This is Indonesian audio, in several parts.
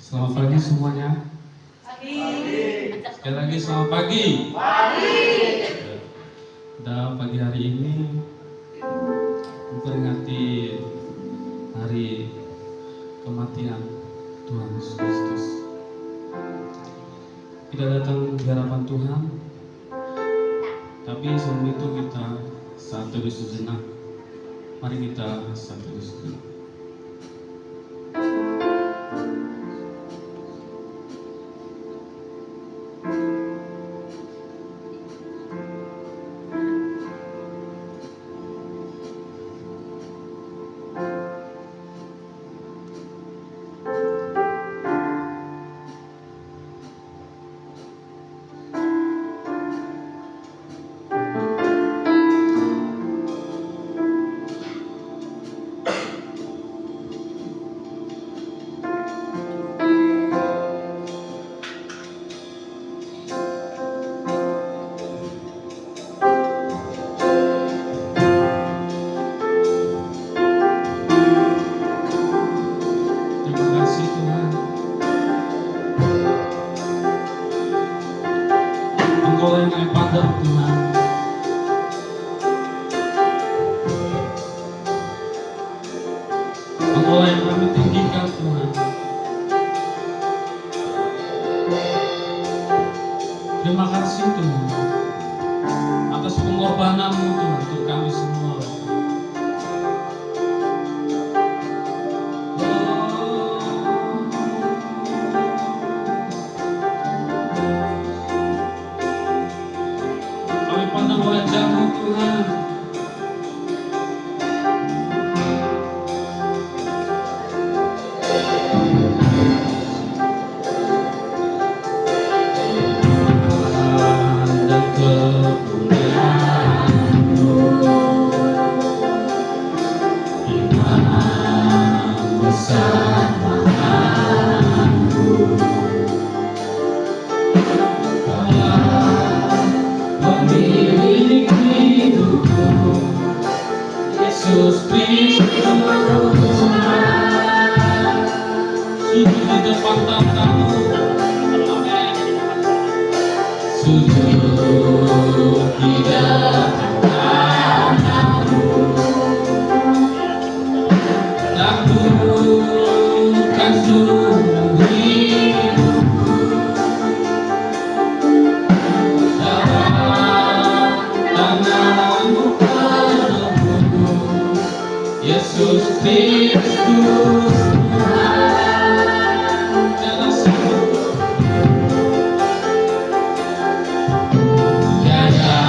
Selamat pagi semuanya. Pagi. Sekali lagi selamat pagi. Pagi. Dan pagi hari ini memperingati hari kematian Tuhan Yesus Kristus. Kita datang di hadapan Tuhan, tapi sebelum itu kita satu sejenak. Mari kita satu sejenak. Engkau yang maha pandang Tuhan. Engkau yang kami tinggikan Tuhan. Terima kasih Tuhan atas pengorbananmu Tuhan untuk kami semua. Pandang wajah-Mu Tuhan. Pandang kemuliaan-Mu, Imam besar Maha-Mu. Pemilik hidupku, Yesus Kristus, sujud di depan tahta-Mu, sujud di depan tahta-Mu, lakukan seluruh hidupku tangan-Mu penuh, Yesus Kristus Tuhan. Tiada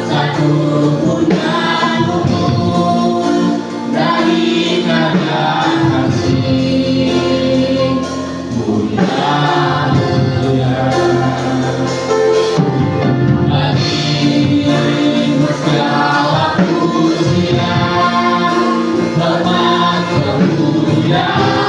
satu pun yang luput dari karya kasih mulia. Bagi-Mu segala pujian, hormat, kemuliaan.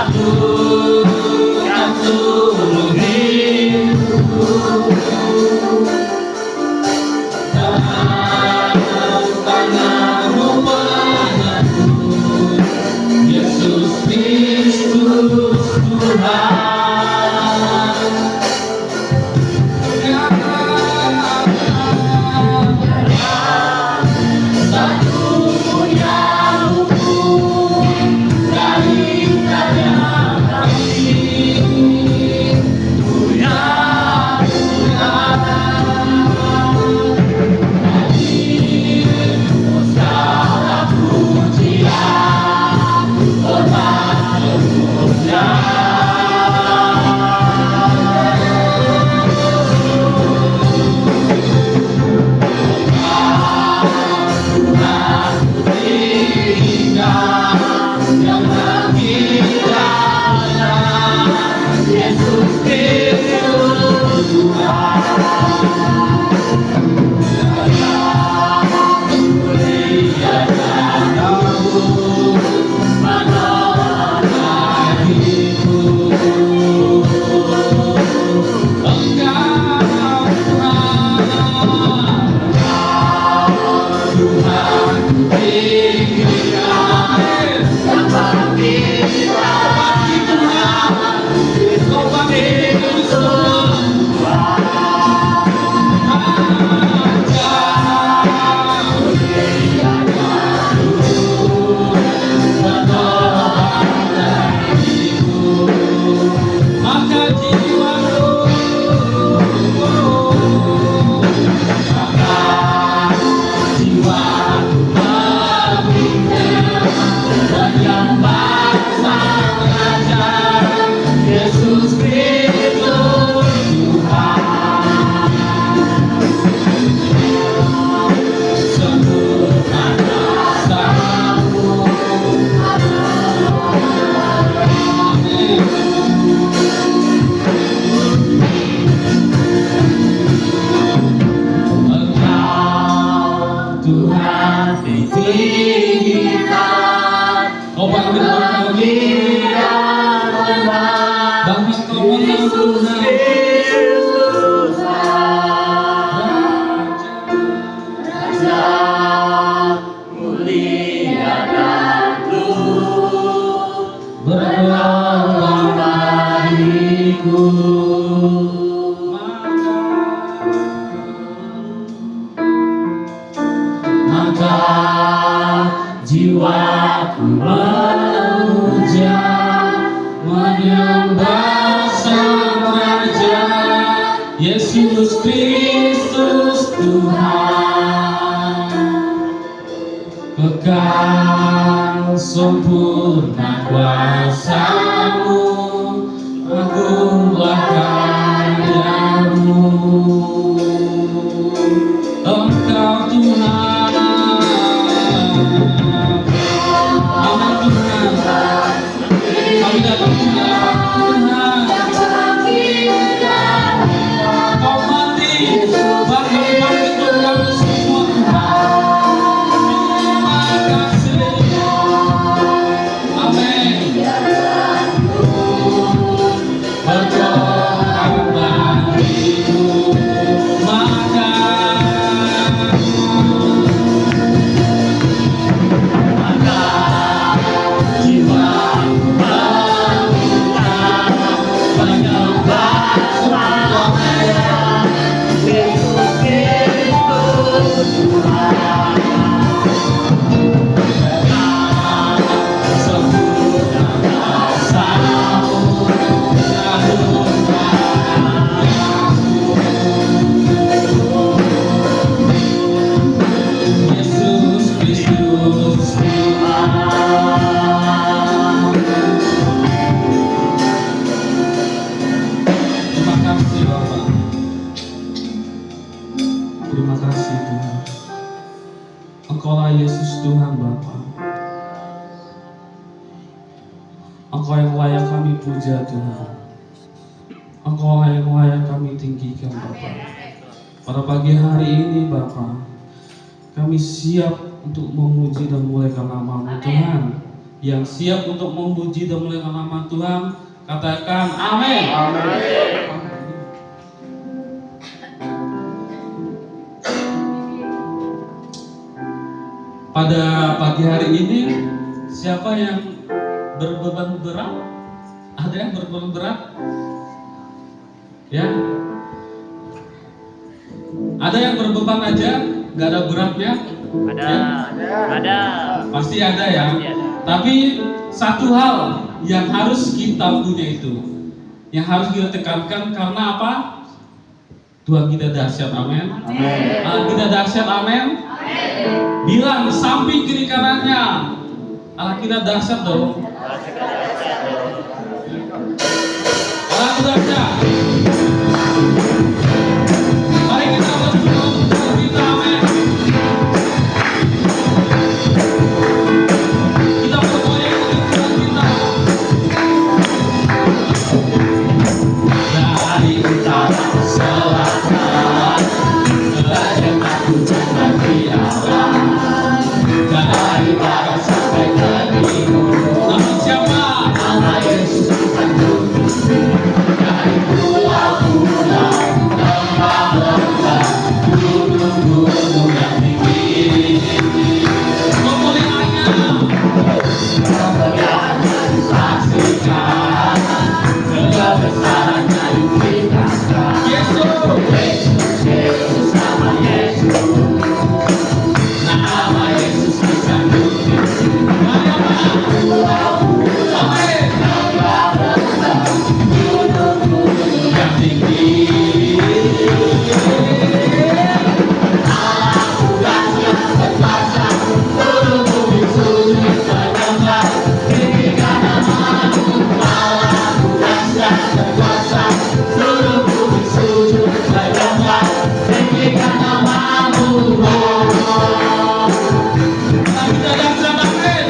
satukan seluruh hidupku dalam tangan-Mu padaku, Yesus Kristus Tuhan. Jiwaku memuja, menyembah Sang Raja, Yesus Kristus Tuhan. Kekal sempurna kuasa-Mu, agunglah karya-Mu. Engkau Tuhan, amin Tuhan. Kami datang Tuhan, Kau mati bagi kami semua Tuhan. Terima kasih. Amin. Berdoa bagimu, maka jiwaku memuja, menyembah Sang Raja, Yesus Kristus Tuhan. Sempurna kuasa-Mu, Yesus Kristus Tuhan. Terima kasih Bapak. Terima kasih Tuhan. Engkaulah Yesus Tuhan Bapa. Engkau yang layak kami puja Tuhan. Engkaulah yang layak kami tinggikan Bapa. Pada pagi hari ini Bapa, kami siap untuk memuji dan memuliakan nama-Mu Tuhan. yang siap untuk memuji dan memuliakan nama Tuhan, katakan amin. Pada pagi hari ini, siapa yang berbeban berat? Ada yang berbeban berat? Ya, ada yang berbeban aja, nggak ada beratnya? Ada. Pasti ada ya. Pasti ada. Tapi satu hal yang harus kita punya itu, yang harus kita tekankan, karena apa? Tuhan kita dahsyat, amin. Allah kita dahsyat, amin. Bilang samping kiri kanannya, Allah kita dahsyat dong. Allah kita dahsyat. Mari kita bersyukur untuk Tuhan kita, amin. Kita bergoyang untuk Tuhan kita. Dari utara selatan, Raja aku bagi Allah. Dari barat sampai ke timur, nama siapa? Nama Yesus Tuhan Yesus. Dari pulau-pulau, lembah-lembah, gunung-gunung yang tinggi. Kemuliaannya disaksikan, kebesarannya diberitakan. Yesus, nama Yesus. Nama Yesus bisa mungkin. Amin. Gunung-gunung yang tinggi. Allah tugasnya berkuasa, seluruh bumi sujud menyembah, tinggikan nama-Mu. Allah tugasnya berkuasa, seluruh bumi sujud menyembah, tinggikan nama-Mu. Kita dahsyat, amin.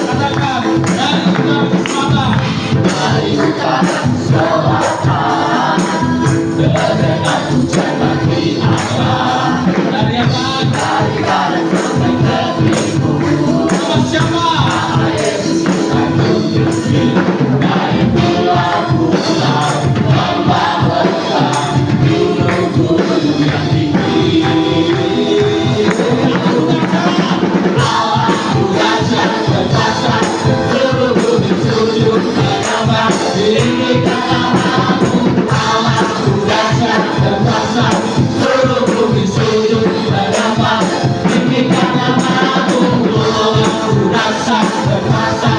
Katakan, dari utara ke selatan, dari utara ke selatan, terdengar hujan bagi Allah. Dari apa? Dari barat sampai ke timur. Nama siapa? Nama Yesus Tuhan Yesus. Dari pulau-pulau, lembah-lembah, gunung-gunung yang tinggi. Allah dahsyat berkuasa, seluruh bumi sujud menyembah, tinggikan nama-Mu. Allah dahsyat berkuasa, seluruh bumi sujud menyembah, tinggikan nama-Mu. Allah dahsyat berkuasa,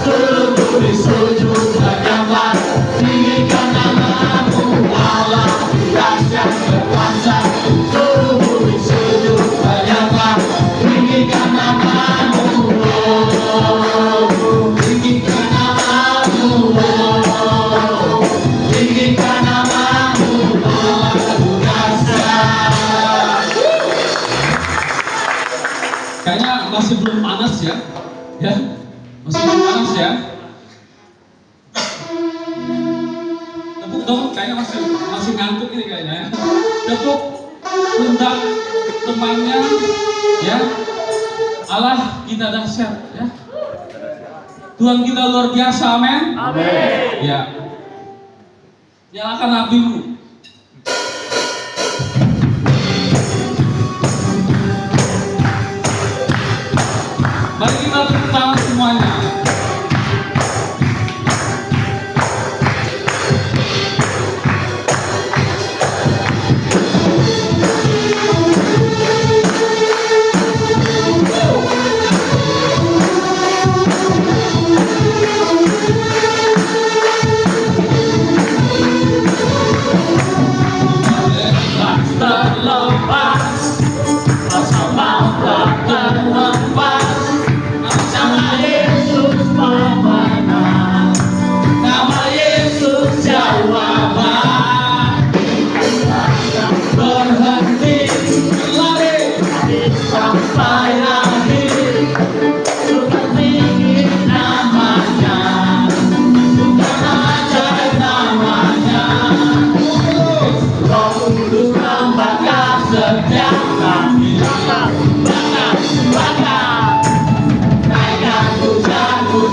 seluruh bumi sujud menyembah, tinggikan nama-Mu. Allah dahsyat berkuasa, seluruh bumi sujud menyembah, tinggikan nama-Mu. Tinggikan nama-Mu. Tinggikan nama-Mu. Allah dahsyat. Kayaknya masih belum panas ya, masih belum panas ya. Tepuk dong, kayaknya masih ngantuk ini kayaknya ya. Tepuk pundak temannya, ya. Allah kita dahsyat, ya. Tuhan kita luar biasa, amin. Ya. Nyalakan apimu. Mari kita tepuk tangan semuanya.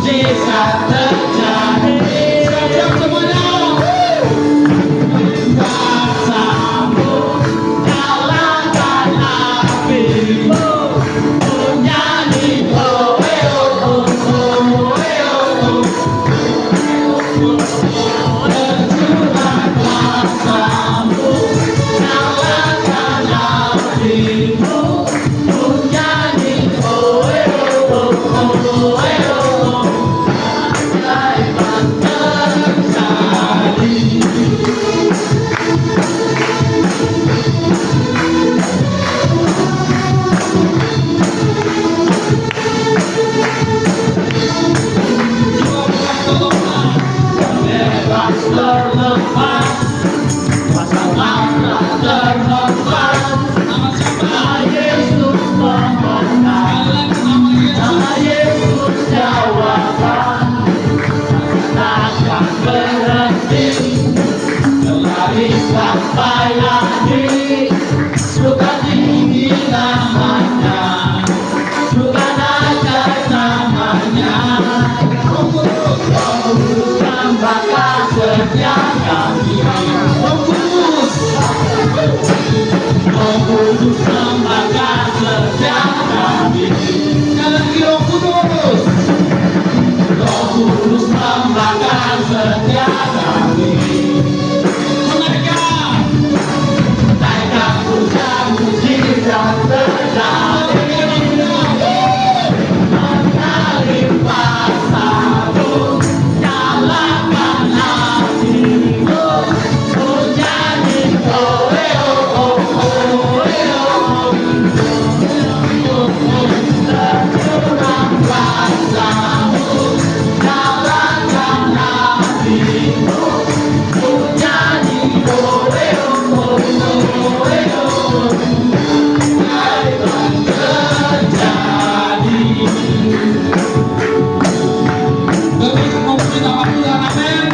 mujizat terjadi. Siap-siap semuanya. Kuasamu nyalakan apimu, nyanyi oh oh oh oh oh. Tercurah kuasamu nyalakan apimu, nyanyi oh oh oh oh. Keajaiban terjadi. Bebas terlepas, masalah terhempas. Nama siapa? Yesus pemenang. Nama Yesus jawaban. Takkan berhenti, berlari sampai akhir. Surga tinggi namanya, surga naik namanya. Roh Kudus tambahkan setiap kami. Roh Kudus tambahkan setiap kami. Sekali lagi Roh Kudus. Roh Kudus tambahkan setiap kami. Naikkan puncak mujizat terjadi. Melimpah sabun, nyalakan hatimu, nyanyi oh oh oh oh oh. Tercurah kuasamu, nyalakan hatimu, nyanyi oh oh oh oh. Keajaiban terjadi. Demi memuji nama Tuhan, amin.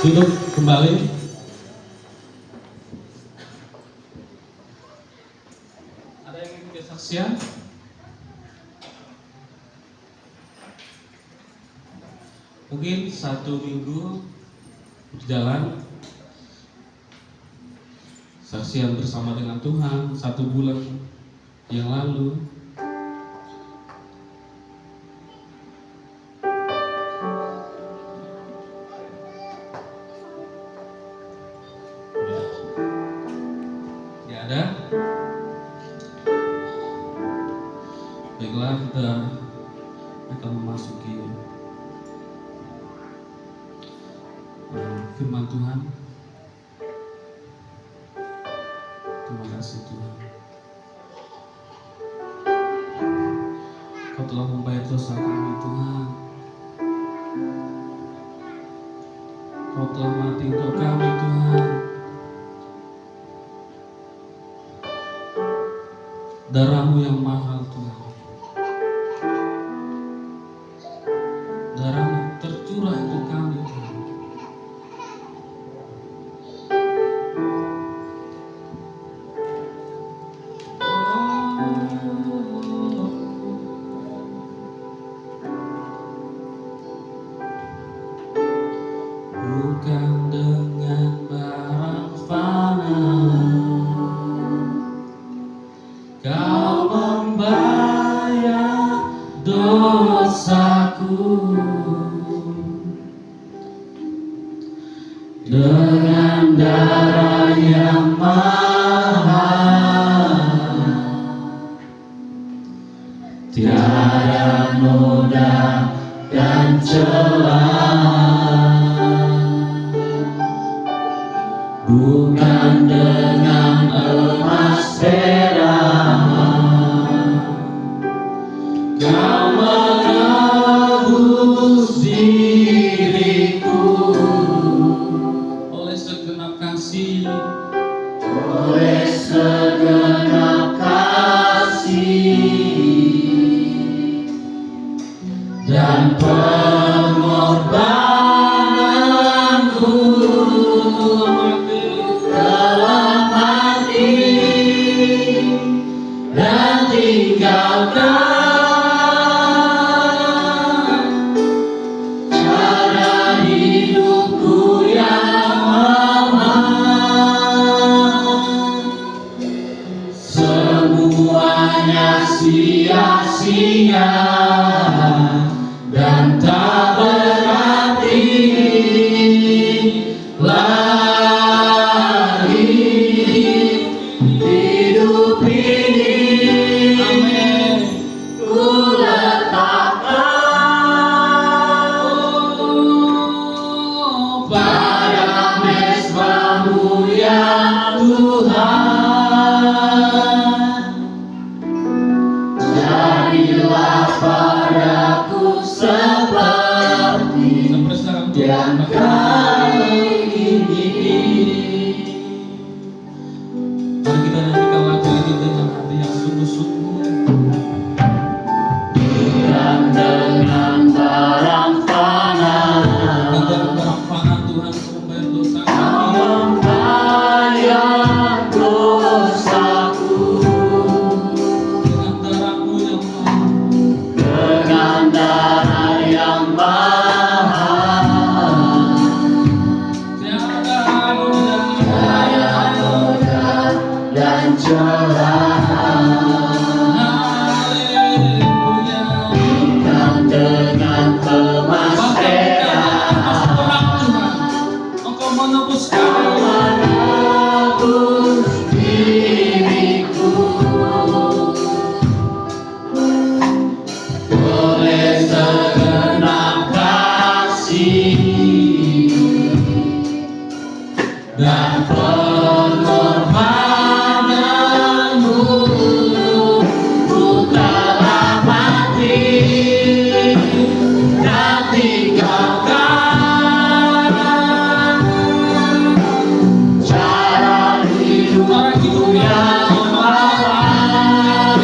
Duduk kembali. Ada yang ingin kesaksian? Mungkin 1 minggu berjalan saksian bersama dengan Tuhan, 1 bulan yang lalu. ada? Baiklah, kita akan memasuki firman Tuhan. Terima kasih Tuhan. Kau telah membayar dosa kami Tuhan. Kau telah mati untuk kami Tuhan. Darah-Mu yang mahal Tuhan. Darah-Mu tercurah untuk kami Tuhan. Bukan dengan barang fana Kau membayar dosaku, dengan darah yang mahal, tiada noda dan celah. Bukan dengan emas perak Kau menebus diriku, oleh segenap kasih, oleh segenap kasih dan pengorbananku. Telah mati dan tinggalkan cara hidupku yang aman. Semuanya sia-sia dan tak berarti lagi hidup ini. Amin. Ku letakkan pada mezbah-Mu ya Tuhan. Jadilah padaku seperti yang Kau ingini. Mari kita nyanyikan lagu ini dengan hati yang sungguh-sungguh. Bukan dengan barang fana, bukan barang fana Tuhan membayar dosa kami. Membayar dosaku dengan darah-Mu yang mahal, dengan darah yang mahal. Tiada noda dan celah. Bukan dengan emas perak Engkau menebus diriku, oleh segenap kasih dan pengorbananmu. Ku telah mati dan tinggalkan cara hidup yang mahal.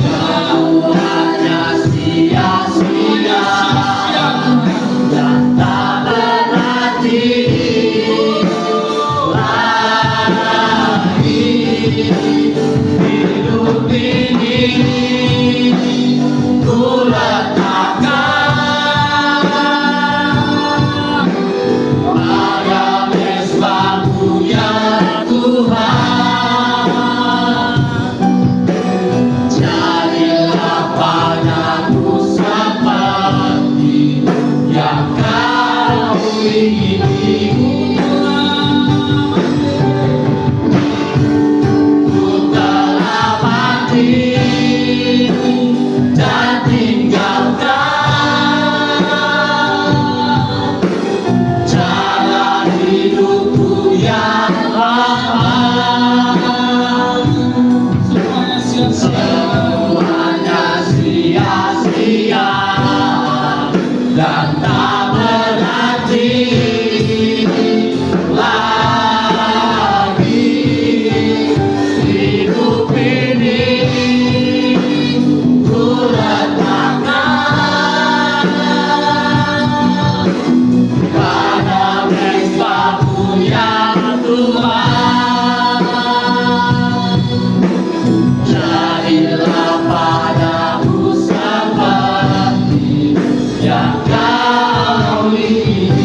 Semuanya sia-sia dan tak berarti lagi hidup ini. Ku letakkan pada mezbah-Mu ya Tuhan. Jadilah padaku seperti yang Kau ingini. dan tak berarti lagi hidup ini. Ku letakkan pada mesbah-Mu ya Tuhan. Jadilah padaku seperti yang Kau ingin.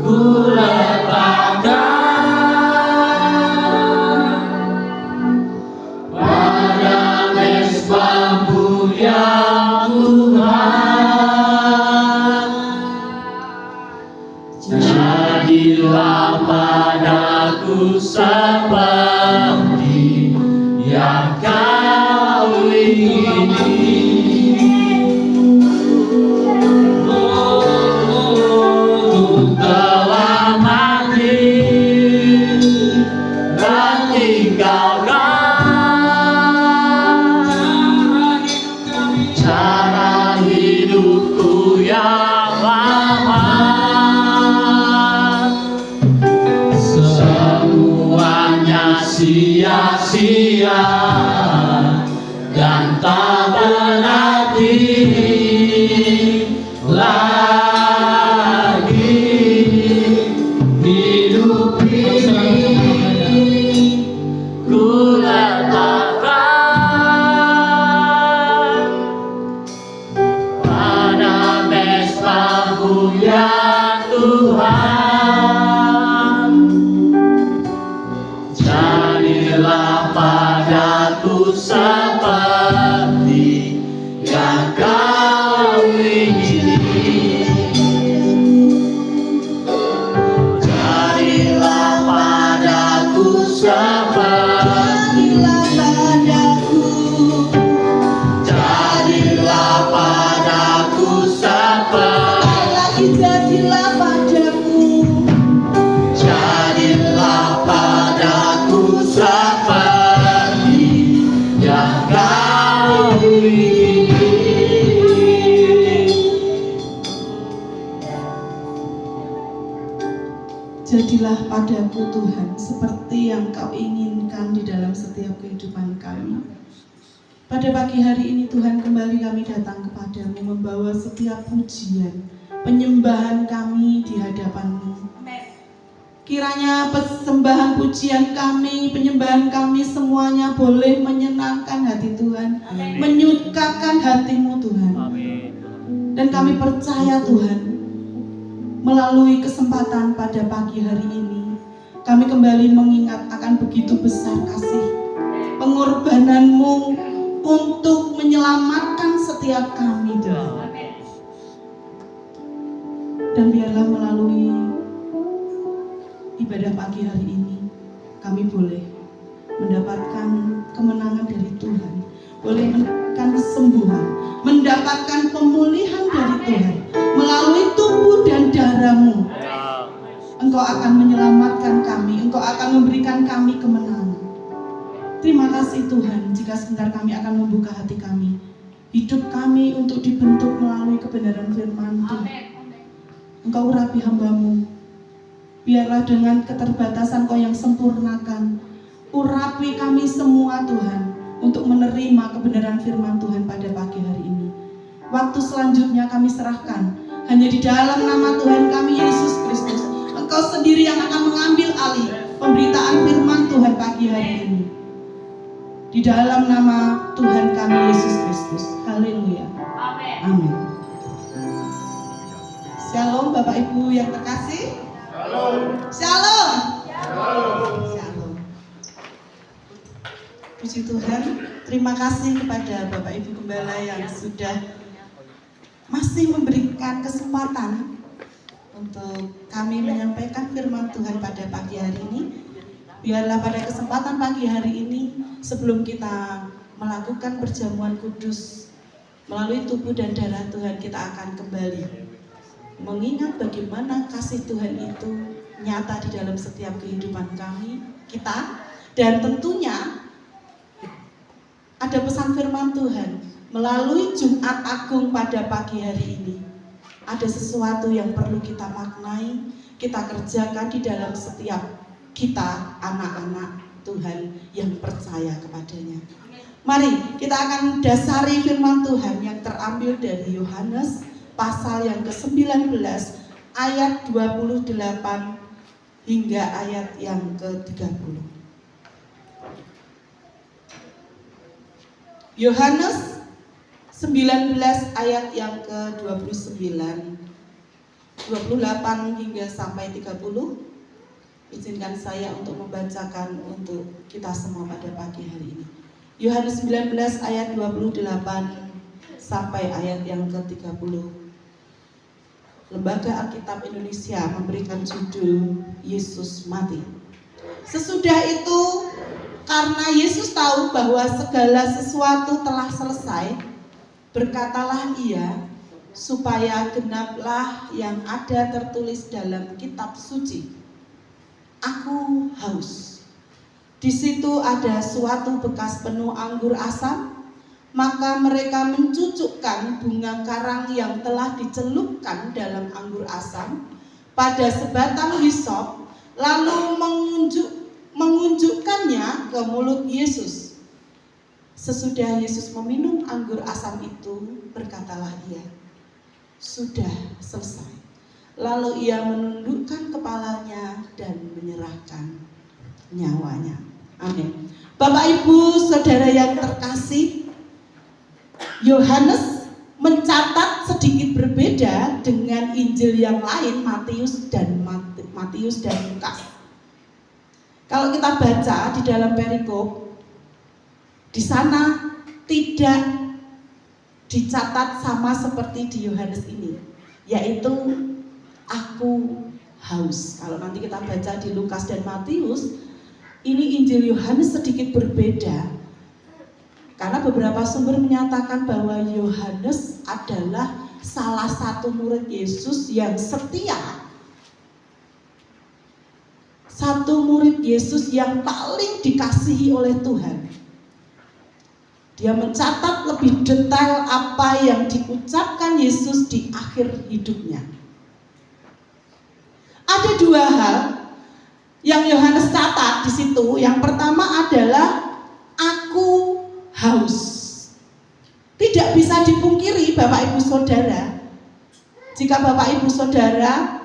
ku letakkan pada mesbah-Mu ya Tuhan. Jadilah padaku seperti yang Kau ingini. Ku telah mati dan tinggalkan cara hidupku yang lama. Semuanya sia-sia dan tak berarti lagi hidup ini. Ku letakkan pada mesbah-Mu ya Tuhan. Jadilah padaku seperti yang Kau ingini. Jadilah padaku seperti, jadilah padaku seperti, Jadilah padaku, jadilah padaku seperti yang Kau ingini. jadilah padaku Tuhan seperti yang Kau inginkan di dalam setiap kehidupan kami. Pada pagi hari ini Tuhan, kembali kami datang kepadamu membawa setiap pujian, penyembahan kami di hadapan-Mu. Kiranya persembahan pujian kami, penyembahan kami semuanya boleh menyenangkan hati Tuhan, menyukakan hati-Mu Tuhan. Dan kami percaya Tuhan, melalui kesempatan pada pagi hari ini, kami kembali mengingat akan begitu besar kasih pengorbanan-Mu untuk menyelamatkan setiap kami Tuhan. Dan biarlah melalui ibadah pagi hari ini kami boleh mendapatkan kemenangan dari Tuhan, boleh mendapatkan kesembuhan, mendapatkan pemulihan dari Tuhan melalui tubuh dan darah-Mu. Engkau akan menyelamatkan kami, Engkau akan memberikan kami kemenangan. Terima kasih Tuhan, jika sebentar kami akan membuka hati kami, hidup kami untuk dibentuk melalui kebenaran firman Tuhan. Engkau urapi hamba-Mu, biarlah dengan keterbatasan Kau yang sempurnakan, urapi kami semua Tuhan, untuk menerima kebenaran firman Tuhan pada pagi hari ini. Waktu selanjutnya kami serahkan hanya di dalam nama Tuhan kami Yesus Kristus. Engkau sendiri yang akan mengambil alih pemberitaan firman Tuhan pagi hari ini. Di dalam nama Tuhan kami Yesus Kristus. Haleluya. Amin. Shalom Bapak Ibu yang terkasih. Shalom. Shalom. Puji Tuhan. Terima kasih kepada Bapak Ibu Gembala yang sudah masih memberikan kesempatan untuk kami menyampaikan firman Tuhan pada pagi hari ini. Biarlah pada kesempatan pagi hari ini, sebelum kita melakukan perjamuan kudus melalui tubuh dan darah Tuhan, kita akan kembali mengingat bagaimana kasih Tuhan itu nyata di dalam setiap kehidupan kita, dan tentunya ada pesan firman Tuhan melalui Jumat Agung pada pagi hari ini. Ada sesuatu yang perlu kita maknai, kita kerjakan di dalam setiap kita, anak-anak Tuhan yang percaya kepadanya. Mari kita akan dasari firman Tuhan yang terambil dari Yohanes pasal yang ke-19 ayat 28 hingga ayat yang ke-30. Yohanes 19 ayat yang ke-29. 28 hingga sampai 30. Izinkan saya untuk membacakan untuk kita semua pada pagi hari ini. Yohanes 19 ayat 28 sampai ayat yang ke-30. Lembaga Alkitab Indonesia memberikan judul Yesus mati. Sesudah itu, karena Yesus tahu bahwa segala sesuatu telah selesai, berkatalah ia, supaya genaplah yang ada tertulis dalam kitab suci. Aku haus. Di situ ada suatu bekas penuh anggur asam, maka mereka mencucukkan bunga karang yang telah dicelupkan dalam anggur asam pada sebatang hisop, lalu mengunjukkannya ke mulut Yesus. Sesudah Yesus meminum anggur asam itu, berkatalah ia, sudah selesai. Lalu ia menundukkan kepalanya dan menyerahkan nyawanya. Amin. Bapak Ibu Saudara yang terkasih, Yohanes mencatat sedikit berbeda dengan Injil yang lain, Matius dan Lukas. Kalau kita baca di dalam perikop, di sana tidak dicatat sama seperti di Yohanes ini, yaitu aku haus. Kalau nanti kita baca di Lukas dan Matius, ini Injil Yohanes sedikit berbeda. Karena beberapa sumber menyatakan bahwa Yohanes adalah salah satu murid Yesus yang setia. Satu murid Yesus yang paling dikasihi oleh Tuhan. Dia mencatat lebih detail apa yang diucapkan Yesus di akhir hidupnya. Ada dua hal yang Yohanes catat di situ. Yang pertama adalah aku haus. Tidak bisa dipungkiri Bapak Ibu Saudara, jika Bapak Ibu Saudara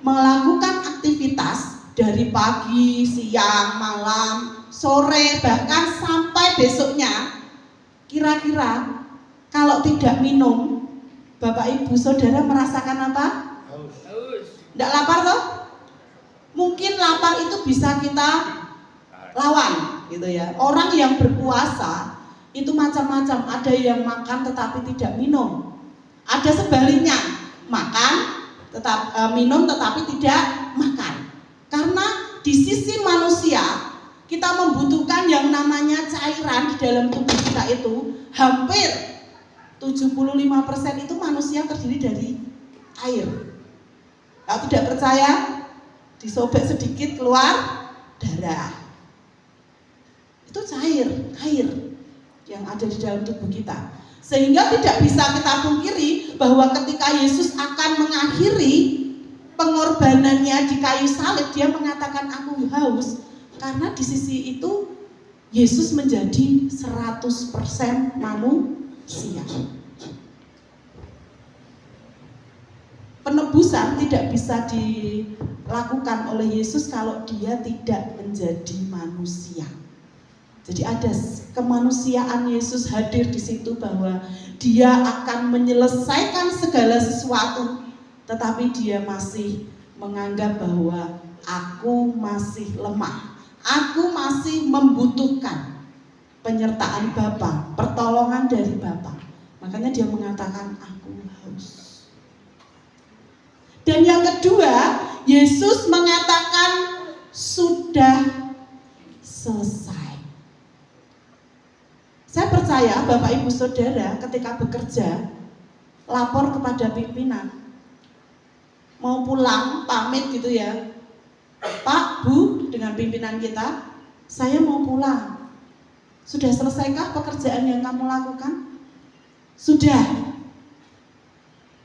melakukan aktivitas dari pagi, siang, malam, sore, bahkan sampai besoknya, kira-kira kalau tidak minum, Bapak Ibu Saudara merasakan apa? Tidak lapar toh? Mungkin lapar itu bisa kita lawan gitu ya. Orang yang berpuasa itu macam-macam, ada yang makan tetapi tidak minum. Ada sebaliknya, makan minum tetapi tidak makan. Karena di sisi manusia kita membutuhkan yang namanya cairan di dalam tubuh kita itu hampir 75% itu manusia terdiri dari air. Kalau tidak percaya, disobek sedikit keluar darah. Itu air yang ada di dalam tubuh kita. Sehingga tidak bisa kita pungkiri bahwa ketika Yesus akan mengakhiri pengorbanannya di kayu salib, dia mengatakan aku haus. Karena di sisi itu Yesus menjadi 100% manusia. Penebusan tidak bisa dilakukan oleh Yesus kalau dia tidak menjadi manusia. Jadi ada kemanusiaan Yesus hadir di situ, bahwa dia akan menyelesaikan segala sesuatu, tetapi dia masih menganggap bahwa aku masih lemah, aku masih membutuhkan penyertaan Bapa, pertolongan dari Bapa. Makanya dia mengatakan aku haus. Dan yang kedua, Yesus mengatakan sudah selesai. Saya percaya Bapak Ibu Saudara ketika bekerja, lapor kepada pimpinan, mau pulang pamit gitu ya, Pak, Bu, dengan pimpinan kita, saya mau pulang. Sudah selesaikah pekerjaan yang kamu lakukan? Sudah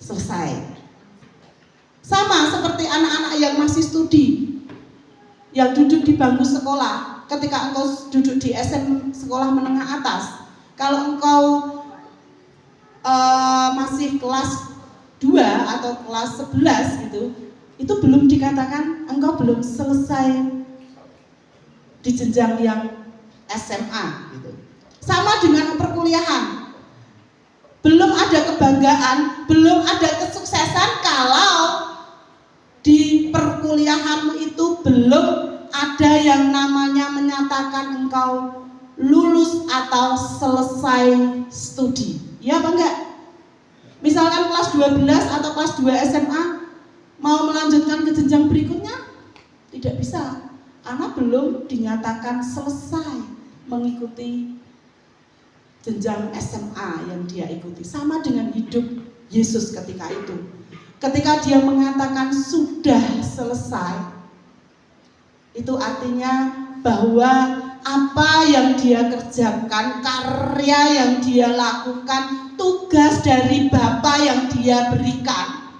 selesai. Sama seperti anak-anak yang masih studi, yang duduk di bangku sekolah. Ketika engkau duduk di SM sekolah menengah atas, kalau engkau masih kelas 2 atau kelas 11 gitu, itu belum dikatakan engkau belum selesai di jenjang yang SMA gitu. Sama dengan perkuliahan, belum ada kebanggaan, belum ada kesuksesan kalau Di perkuliahanmu itu belum ada yang namanya menyatakan engkau lulus atau selesai studi. Ya apa enggak? Misalkan kelas 12 atau kelas 2 SMA mau melanjutkan ke jenjang berikutnya, tidak bisa, karena belum dinyatakan selesai mengikuti jenjang SMA yang dia ikuti. Sama dengan hidup Yesus ketika itu. Ketika dia mengatakan sudah selesai, itu artinya bahwa apa yang dia kerjakan, karya yang dia lakukan, tugas dari Bapa yang dia berikan,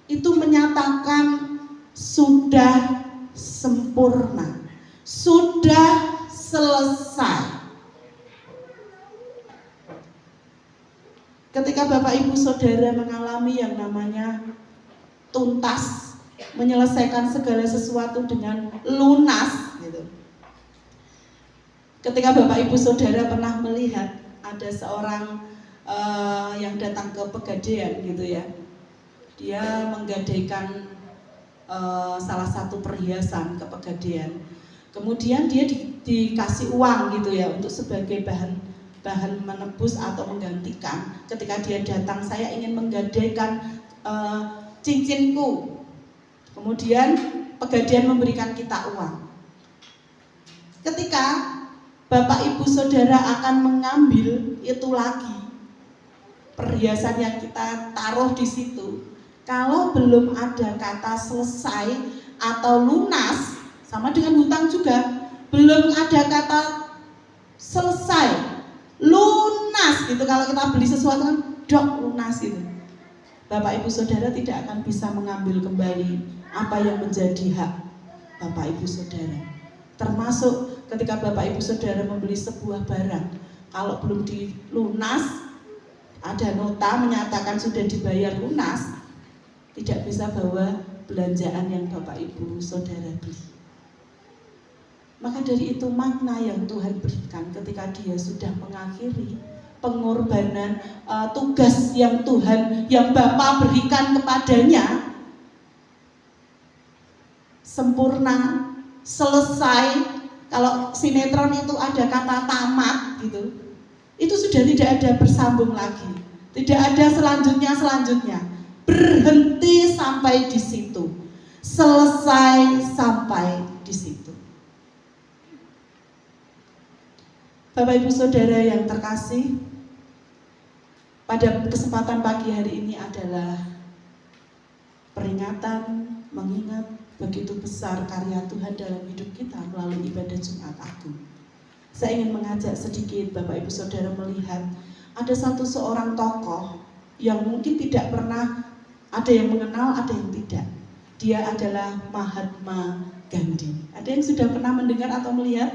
itu menyatakan sudah sempurna, sudah selesai. Ketika Bapak Ibu Saudara mengalami yang namanya tuntas, menyelesaikan segala sesuatu dengan lunas gitu. Ketika Bapak Ibu Saudara pernah melihat ada seorang yang datang ke Pegadaian gitu ya, dia menggadaikan salah satu perhiasan ke Pegadaian, kemudian dia dikasih uang gitu ya untuk sebagai bahan menebus atau menggantikan. Ketika dia datang, saya ingin menggadaikan cincinku, kemudian Pegadaian memberikan kita uang. Ketika Bapak Ibu Saudara akan mengambil itu lagi perhiasan yang kita taruh di situ, kalau belum ada kata selesai atau lunas, sama dengan hutang juga, belum ada kata selesai, lunas gitu. Kalau kita beli sesuatu kan dok lunas gitu, Bapak Ibu Saudara tidak akan bisa mengambil kembali apa yang menjadi hak Bapak Ibu Saudara. Termasuk ketika Bapak Ibu Saudara membeli sebuah barang, kalau belum dilunas, ada nota menyatakan sudah dibayar lunas, tidak bisa bawa belanjaan yang Bapak Ibu Saudara beli. Maka dari itu makna yang Tuhan berikan ketika dia sudah mengakhiri pengorbanan tugas yang Tuhan, yang Bapa berikan kepadanya, sempurna, selesai. Kalau sinetron itu ada kata tamat gitu, itu sudah tidak ada bersambung lagi, tidak ada selanjutnya, berhenti sampai di situ, selesai sampai di situ. Bapak Ibu Saudara yang terkasih, pada kesempatan pagi hari ini adalah peringatan mengingat begitu besar karya Tuhan dalam hidup kita melalui ibadah Jumat Agung. Saya ingin mengajak sedikit Bapak Ibu Saudara melihat ada seorang tokoh yang mungkin tidak pernah ada yang mengenal, ada yang tidak. Dia adalah Mahatma Gandhi. Ada yang sudah pernah mendengar atau melihat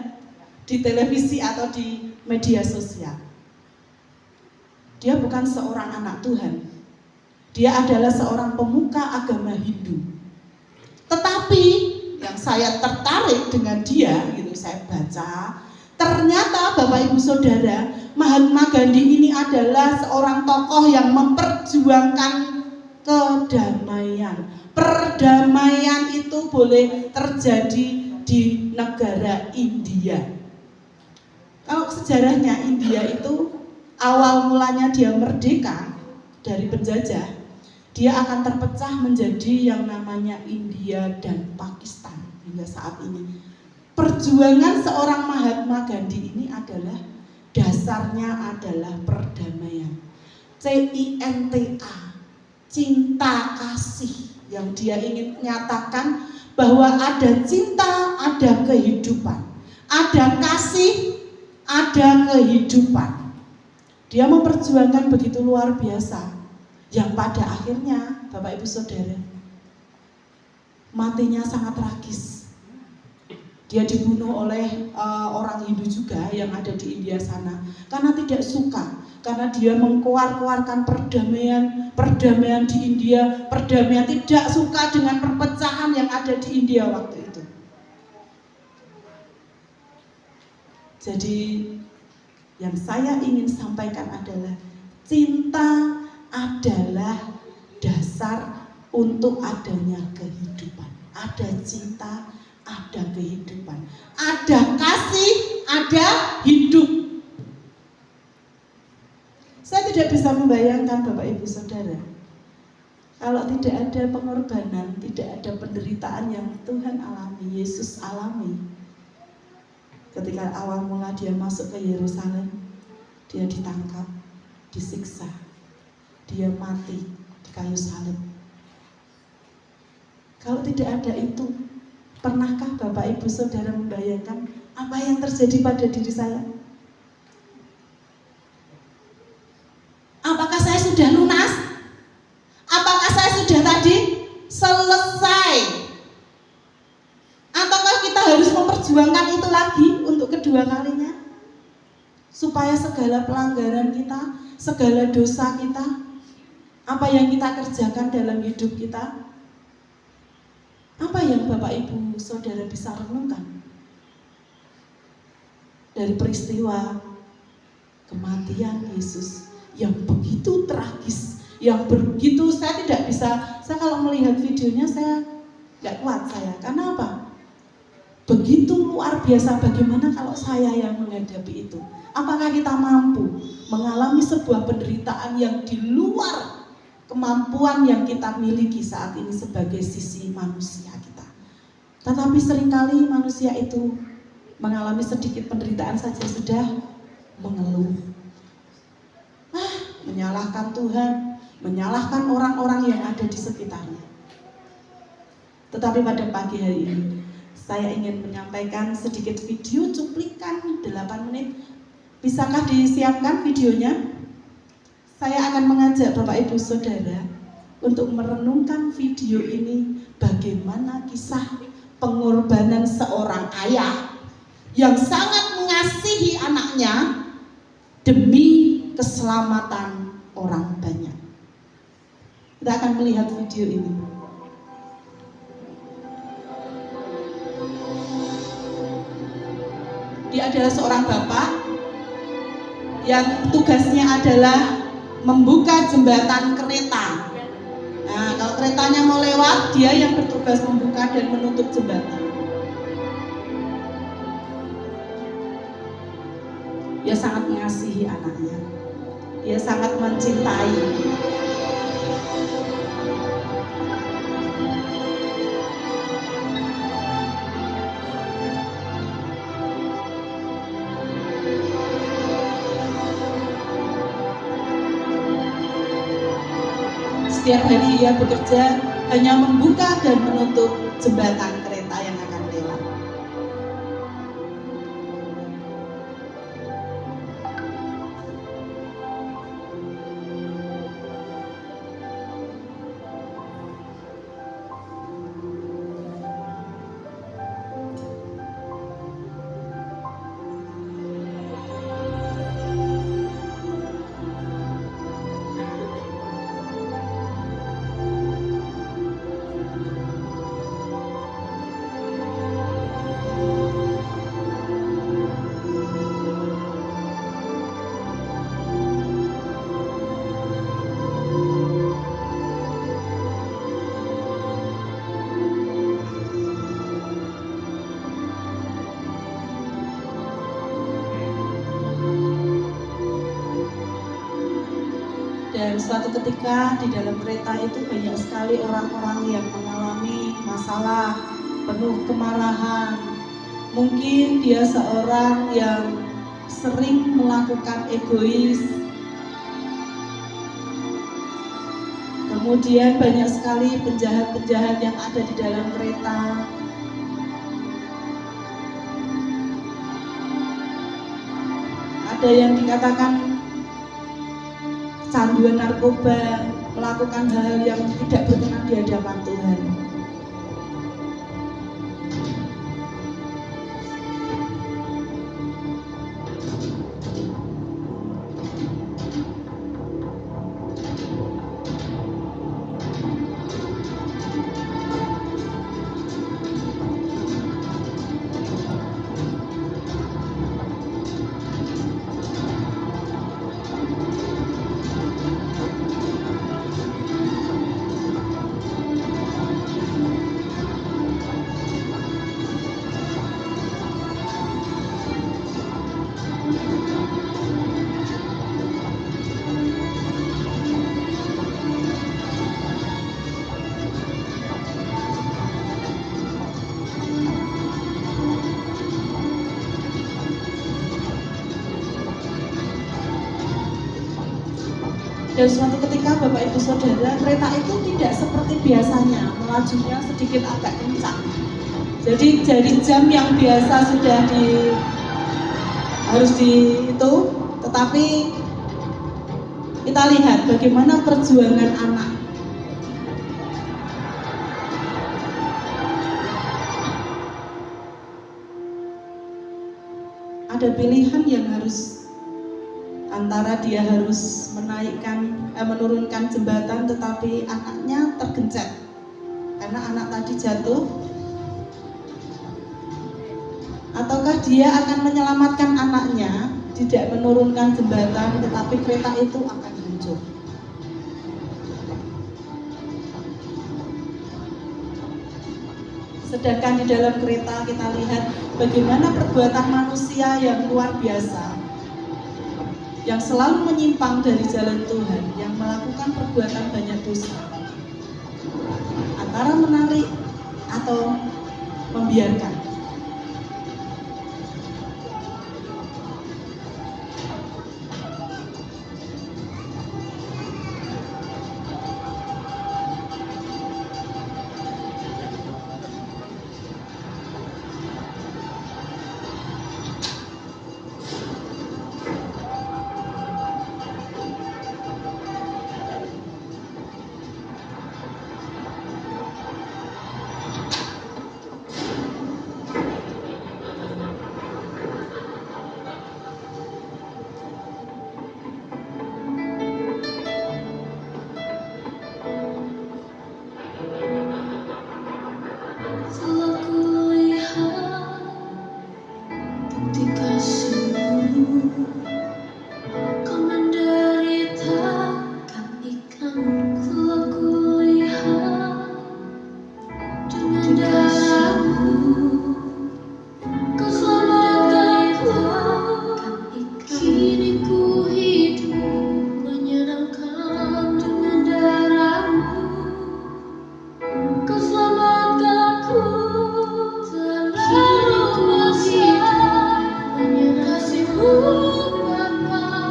di televisi atau di media sosial? Dia bukan seorang anak Tuhan. Dia adalah seorang pemuka agama Hindu. Tetapi yang saya tertarik dengan dia, gitu saya baca, ternyata Bapak Ibu Saudara, Mahatma Gandhi ini adalah seorang tokoh yang memperjuangkan kedamaian. Perdamaian itu boleh terjadi di negara India. Kalau sejarahnya India itu awal mulanya dia merdeka dari penjajah, dia akan terpecah menjadi yang namanya India dan Pakistan hingga saat ini. Perjuangan seorang Mahatma Gandhi ini adalah dasarnya adalah perdamaian. CINTA, cinta kasih, yang dia ingin nyatakan bahwa ada cinta, ada kehidupan, ada kasih, ada kehidupan. Dia memperjuangkan begitu luar biasa, yang pada akhirnya Bapak Ibu Saudara, matinya sangat tragis. Dia dibunuh oleh orang Hindu juga yang ada di India sana, karena tidak suka, karena dia mengkeluarkan perdamaian di India, perdamaian, tidak suka dengan perpecahan yang ada di India waktu itu. Jadi yang saya ingin sampaikan adalah cinta adalah dasar untuk adanya kehidupan. Ada cinta, ada kehidupan. Ada kasih, ada hidup. Saya tidak bisa membayangkan Bapak Ibu Saudara, kalau tidak ada pengorbanan, tidak ada penderitaan yang Tuhan alami, Yesus alami. Ketika awal mula dia masuk ke Yerusalem, dia ditangkap, disiksa, dia mati di kayu salib. Kalau tidak ada itu, pernahkah Bapak Ibu Saudara membayangkan apa yang terjadi pada diri saya? Apakah saya sudah lunas? Apakah saya sudah tadi selesai? Ataukah kita harus memperjuangkan itu lagi untuk kedua kalinya? Supaya segala pelanggaran kita, segala dosa kita, apa yang kita kerjakan dalam hidup kita, apa yang Bapak Ibu Saudara bisa renungkan dari peristiwa kematian Yesus yang begitu tragis, yang begitu saya tidak bisa, saya kalau melihat videonya saya tidak kuat saya, karena apa? Begitu luar biasa. Bagaimana kalau saya yang menghadapi itu? Apakah kita mampu mengalami sebuah penderitaan yang di luar kemampuan yang kita miliki saat ini sebagai sisi manusia kita? Tetapi seringkali manusia itu mengalami sedikit penderitaan saja sudah mengeluh, menyalahkan Tuhan, menyalahkan orang-orang yang ada di sekitarnya. Tetapi pada pagi hari ini saya ingin menyampaikan sedikit video cuplikan 8 menit. Bisakah disiapkan videonya? Saya akan mengajak Bapak Ibu Saudara untuk merenungkan video ini, bagaimana kisah pengorbanan seorang ayah yang sangat mengasihi anaknya demi keselamatan orang banyak. Kita akan melihat video ini. Dia adalah seorang bapak yang tugasnya adalah membuka jembatan kereta. Nah, kalau keretanya mau lewat, dia yang bertugas membuka dan menutup jembatan. Dia sangat mengasihi anaknya. Dia sangat mencintai. Setiap hari ia bekerja hanya membuka dan menutup jembatan kereta yang akan lewat. Dan suatu ketika di dalam kereta itu banyak sekali orang-orang yang mengalami masalah, penuh kemarahan. Mungkin dia seorang yang sering melakukan egois. Kemudian banyak sekali penjahat-penjahat yang ada di dalam kereta. Ada yang dikatakan canduan narkoba, melakukan hal yang tidak berkenan di hadapan Tuhan. Dan suatu ketika Bapak Ibu Saudara, kereta itu tidak seperti biasanya, melajunya sedikit agak kencang. Jadi dari jam yang biasa sudah harus itu, tetapi kita lihat bagaimana perjuangan anak. Ada pilihan yang harus, antara dia harus menurunkan jembatan, tetapi anaknya tergencet karena anak tadi jatuh, ataukah dia akan menyelamatkan anaknya, tidak menurunkan jembatan, tetapi kereta itu akan hancur. Sedangkan di dalam kereta kita lihat bagaimana perbuatan manusia yang luar biasa, yang selalu menyimpang dari jalan Tuhan, yang melakukan perbuatan banyak dosa, antara menarik atau membiarkan.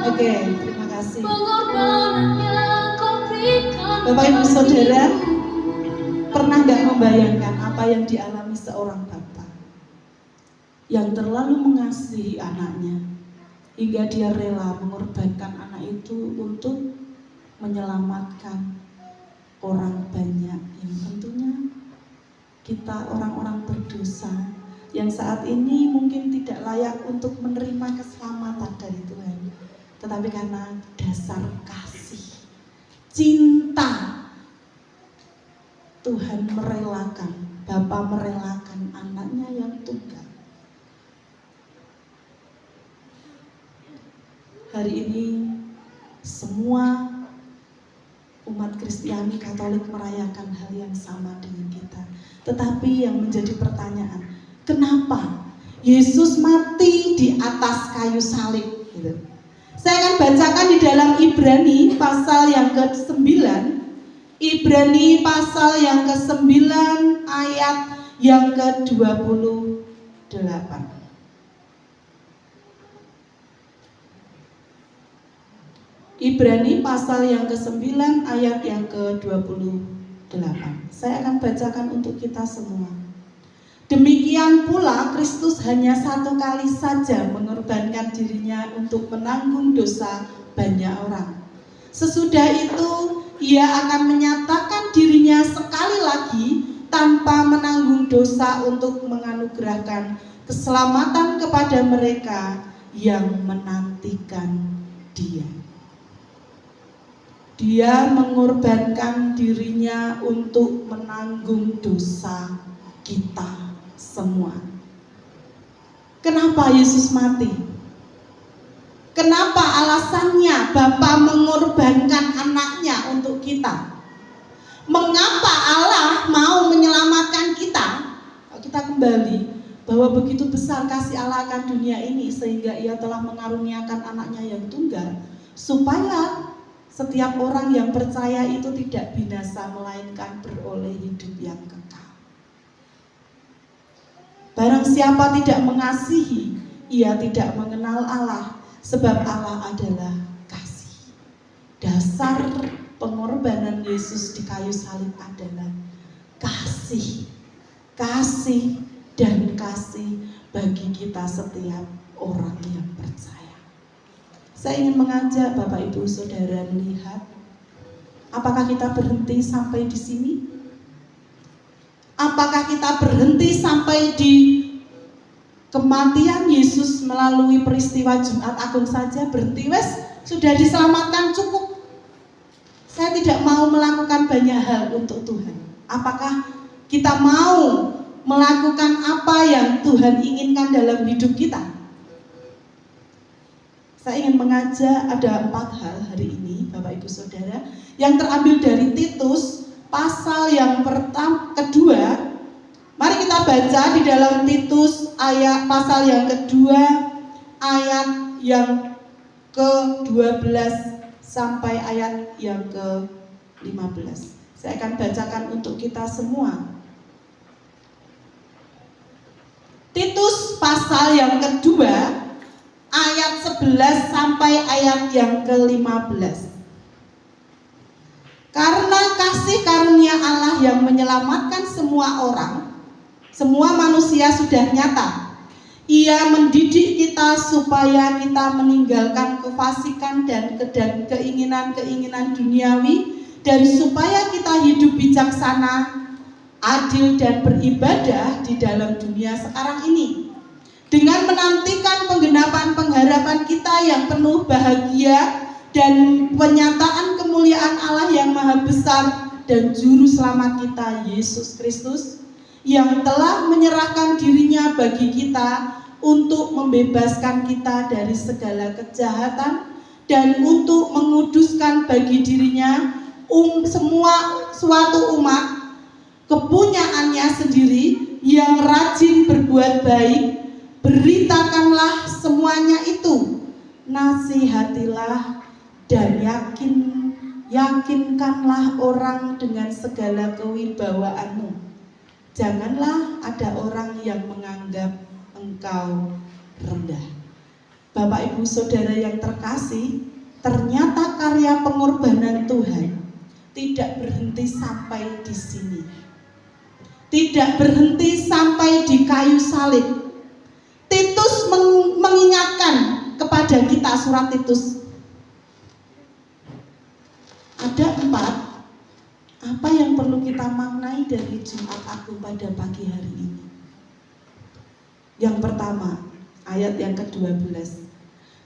Oke, terima kasih. Bapak Ibu Saudara, pernah nggak membayangkan apa yang dialami seorang bapak yang terlalu mengasihi anaknya hingga dia rela mengorbankan anak itu untuk menyelamatkan orang banyak yang tentunya kita orang-orang berdosa yang saat ini mungkin tidak layak untuk menerima keselamatan dari Tuhan. Tetapi karena dasar kasih, cinta, Tuhan merelakan, Bapa merelakan anaknya yang tunggal. Hari ini semua umat Kristiani Katolik merayakan hal yang sama dengan kita. Tetapi yang menjadi pertanyaan, kenapa Yesus mati di atas kayu salib? Gitu. Saya akan bacakan di dalam Ibrani pasal yang ke-9. Ibrani pasal yang ke-9 ayat yang ke-28. Ibrani pasal yang ke-9 ayat yang ke-28. Saya akan bacakan untuk kita semua. Demikian pula Kristus hanya satu kali saja mengorbankan dirinya untuk menanggung dosa banyak orang. Sesudah itu ia akan menyatakan dirinya sekali lagi tanpa menanggung dosa untuk menganugerahkan keselamatan kepada mereka yang menantikan Dia. Dia mengorbankan dirinya untuk menanggung dosa kita semua. Kenapa Yesus mati? Kenapa alasannya Bapa mengorbankan anaknya untuk kita? Mengapa Allah mau menyelamatkan kita? Kita kembali bahwa begitu besar kasih Allah akan dunia ini sehingga Ia telah mengaruniakan anaknya yang tunggal supaya setiap orang yang percaya itu tidak binasa melainkan beroleh hidup yang kekal. Barang siapa tidak mengasihi, ia tidak mengenal Allah, sebab Allah adalah kasih. Dasar Yesus di kayu salib adalah kasih, kasih dan kasih bagi kita setiap orang yang percaya. Saya ingin mengajak Bapak Ibu Saudara melihat, apakah kita berhenti sampai di sini? Apakah kita berhenti sampai di kematian Yesus melalui peristiwa Jumat Agung saja? Berhenti wes, sudah diselamatkan, cukup. Saya tidak mau melakukan banyak hal untuk Tuhan. Apakah kita mau melakukan apa yang Tuhan inginkan dalam hidup kita? Saya ingin mengajak ada 4 hal hari ini Bapak Ibu Saudara yang terambil dari Titus pasal yang kedua. Mari kita baca di dalam Titus pasal yang kedua ayat yang ke-12 sampai ayat yang ke-15. Saya akan bacakan untuk kita semua. Titus pasal yang kedua ayat 11 sampai ayat yang ke-15. Karena kasih karunia Allah yang menyelamatkan semua orang, semua manusia sudah nyata. Ia mendidik kita supaya kita meninggalkan kefasikan dan keinginan-keinginan duniawi, dan supaya kita hidup bijaksana, adil dan beribadah di dalam dunia sekarang ini, dengan menantikan penggenapan pengharapan kita yang penuh bahagia dan penyataan kemuliaan Allah yang maha besar dan juru selamat kita Yesus Kristus, yang telah menyerahkan dirinya bagi kita untuk membebaskan kita dari segala kejahatan dan untuk menguduskan bagi dirinya semua suatu umat kepunyaannya sendiri yang rajin berbuat baik. Beritakanlah semuanya itu, nasihatilah dan yakinkanlah orang dengan segala kewibawaanmu. Janganlah ada orang yang menganggap engkau rendah. Bapak Ibu Saudara yang terkasih, ternyata karya pengorbanan Tuhan tidak berhenti sampai di sini. Tidak berhenti sampai di kayu salib. Titus mengingatkan kepada kita, surat Titus ada 4 apa yang perlu kita maknai dari Jumat Agung pada pagi hari ini. Yang pertama, ayat yang ke-12.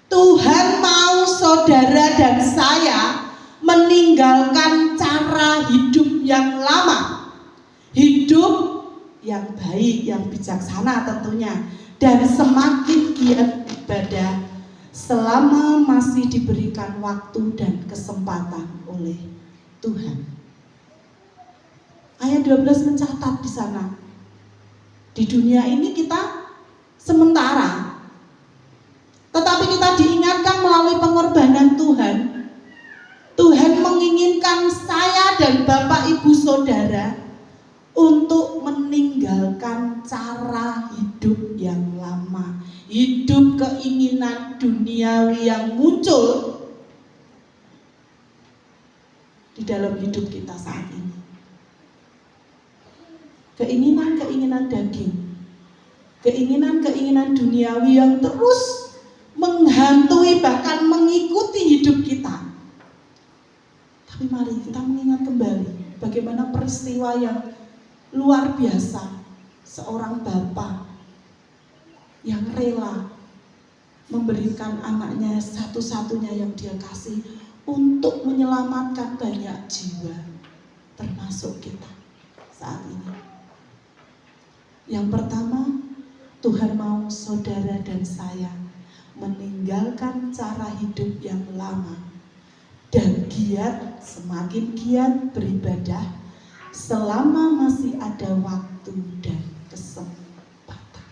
Tuhan mau saudara dan saya meninggalkan cara hidup yang lama, hidup yang baik, yang bijaksana tentunya, dan semakin giat ibadah selama masih diberikan waktu dan kesempatan oleh Tuhan. Ayat 12 mencatat di sana, di dunia ini kita sementara, tetapi kita diingatkan melalui pengorbanan Tuhan. Tuhan menginginkan saya dan Bapak Ibu Saudara untuk meninggalkan cara hidup yang lama, hidup keinginan duniawi yang muncul di dalam hidup kita saat ini. Keinginan-keinginan daging, keinginan-keinginan duniawi yang terus menghantui bahkan mengikuti hidup kita. Tapi mari kita mengingat kembali bagaimana peristiwa yang luar biasa, seorang bapak yang rela memberikan anaknya satu-satunya yang dia kasih untuk menyelamatkan banyak jiwa, termasuk kita saat ini. Yang pertama, Tuhan mau saudara dan saya meninggalkan cara hidup yang lama dan giat, semakin giat beribadah selama masih ada waktu dan kesempatan.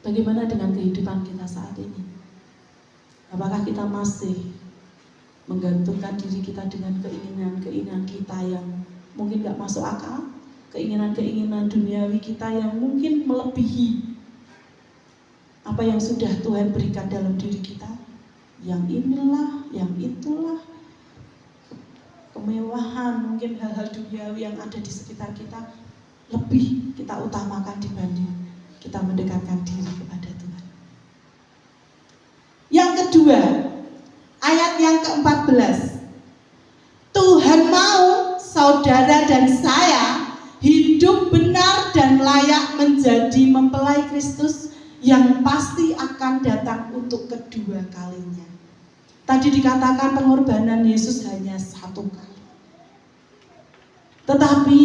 Bagaimana dengan kehidupan kita saat ini? Apakah kita masih menggantungkan diri kita dengan keinginan-keinginan kita yang mungkin gak masuk akal? Keinginan-keinginan duniawi kita yang mungkin melebihi apa yang sudah Tuhan berikan dalam diri kita? Yang inilah, yang itulah. kemewahan, mungkin hal-hal duniawi yang ada di sekitar kita lebih kita utamakan dibanding kita mendekatkan diri kepada Tuhan. Yang kedua, ayat yang ke-14. Tuhan mau saudara dan saya hidup benar dan layak menjadi mempelai Kristus yang pasti akan datang untuk kedua kalinya. Tadi dikatakan pengorbanan Yesus hanya satu kali. Tetapi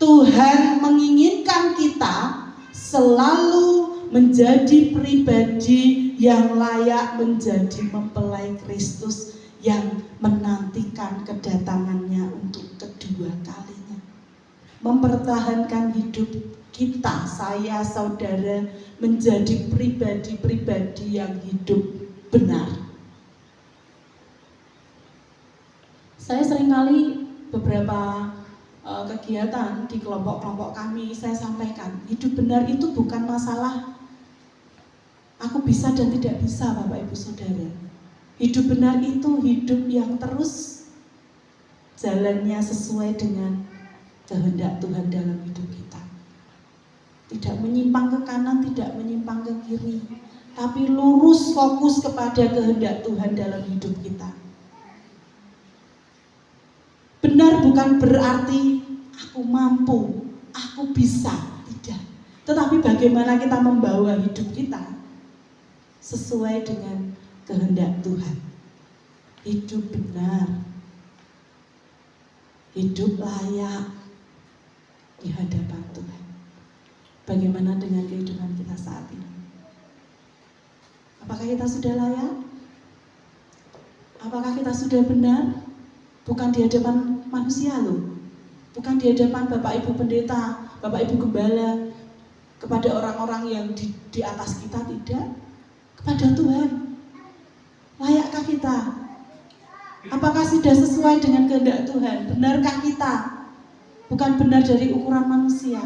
Tuhan menginginkan kita selalu menjadi pribadi yang layak menjadi mempelai Kristus yang menantikan kedatangannya untuk kedua kalinya. Mempertahankan hidup kita, saya, saudara, menjadi pribadi-pribadi yang hidup benar. Saya seringkali beberapa kegiatan di kelompok-kelompok kami, saya sampaikan, hidup benar itu bukan masalah aku bisa dan tidak bisa, Bapak Ibu Saudara. Hidup benar itu hidup yang terus jalannya sesuai dengan kehendak Tuhan dalam hidup kita. Tidak menyimpang ke kanan, tidak menyimpang ke kiri, tapi lurus fokus kepada kehendak Tuhan dalam hidup kita. Benar bukan berarti aku mampu, aku bisa, tidak. Tetapi bagaimana kita membawa hidup kita sesuai dengan kehendak Tuhan. Hidup benar, hidup layak di hadapan Tuhan. Bagaimana dengan kehidupan kita saat ini? Apakah kita sudah layak? Apakah kita sudah benar? Bukan di hadapan manusia loh, bukan di hadapan Bapak Ibu Pendeta, Bapak Ibu Gembala, kepada orang-orang yang di atas kita, tidak. Kepada Tuhan. Layakkah kita? Apakah sudah sesuai dengan kehendak Tuhan? Benarkah kita? Bukan benar dari ukuran manusia.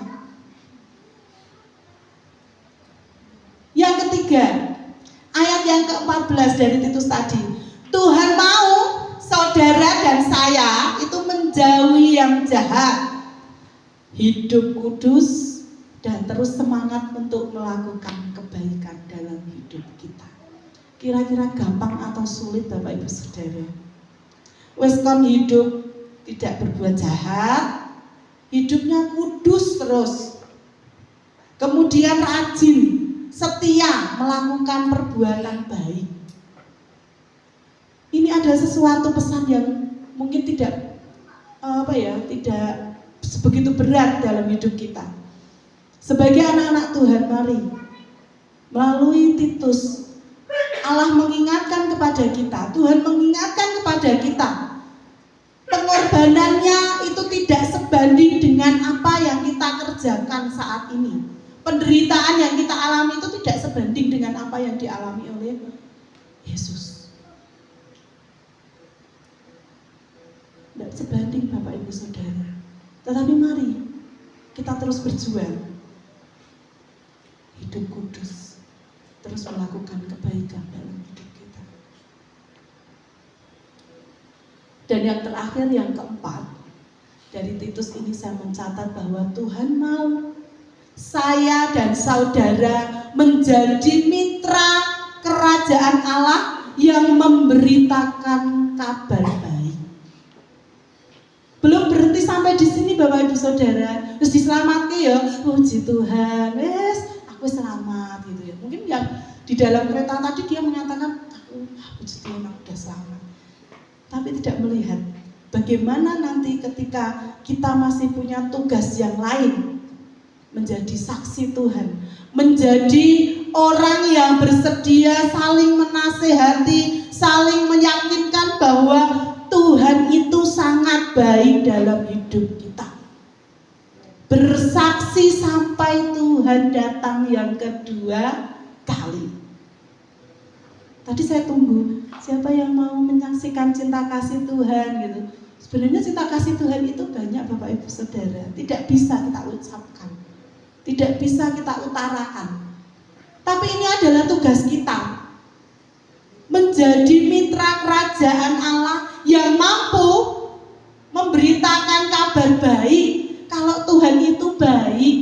Yang ketiga, ayat yang ke-14 dari Titus tadi. Tuhan mau saudara dan saya itu menjauhi yang jahat, hidup kudus, dan terus semangat untuk melakukan kebaikan dalam hidup kita. Kira-kira gampang atau sulit, Bapak Ibu Saudara? Wes kon hidup tidak berbuat jahat, hidupnya kudus terus, kemudian rajin, setia melakukan perbuatan baik. Ini ada sesuatu pesan yang mungkin tidak tidak begitu berat dalam hidup kita. Sebagai anak-anak Tuhan, mari melalui Titus Allah mengingatkan kepada kita, Tuhan mengingatkan kepada kita, pengorbanannya itu tidak sebanding dengan apa yang kita kerjakan saat ini. Penderitaan yang kita alami itu tidak sebanding dengan apa yang dialami oleh Yesus. Tidak sebanding, Bapak Ibu Saudara. Tetapi mari kita terus berjuang, hidup kudus, terus melakukan kebaikan dalam hidup kita. Dan yang terakhir, yang keempat, dari Titus ini saya mencatat bahwa Tuhan mau saya dan saudara menjadi mitra kerajaan Allah yang memberitakan kabar baik. Belum berhenti sampai di sini, Bapak Ibu Saudara. Terus diselamatkan ya, puji Tuhan, wes aku selamat gitu ya. Mungkin yang di dalam kereta tadi dia menyatakan, puji Tuhan aku sudah selamat. Tapi tidak melihat bagaimana nanti ketika kita masih punya tugas yang lain, menjadi saksi Tuhan, menjadi orang yang bersedia saling menasehati, saling meyakinkan bahwa Tuhan itu sangat baik dalam hidup kita. Bersaksi sampai Tuhan datang yang kedua kali. Tadi saya tunggu, siapa yang mau menyaksikan cinta kasih Tuhan gitu. Sebenarnya cinta kasih Tuhan itu banyak, Bapak Ibu Saudara. Tidak bisa kita ucapkan, tidak bisa kita utarakan. Tapi ini adalah tugas kita, menjadi mitra kerajaan Allah yang mampu memberitakan kabar baik kalau Tuhan itu baik.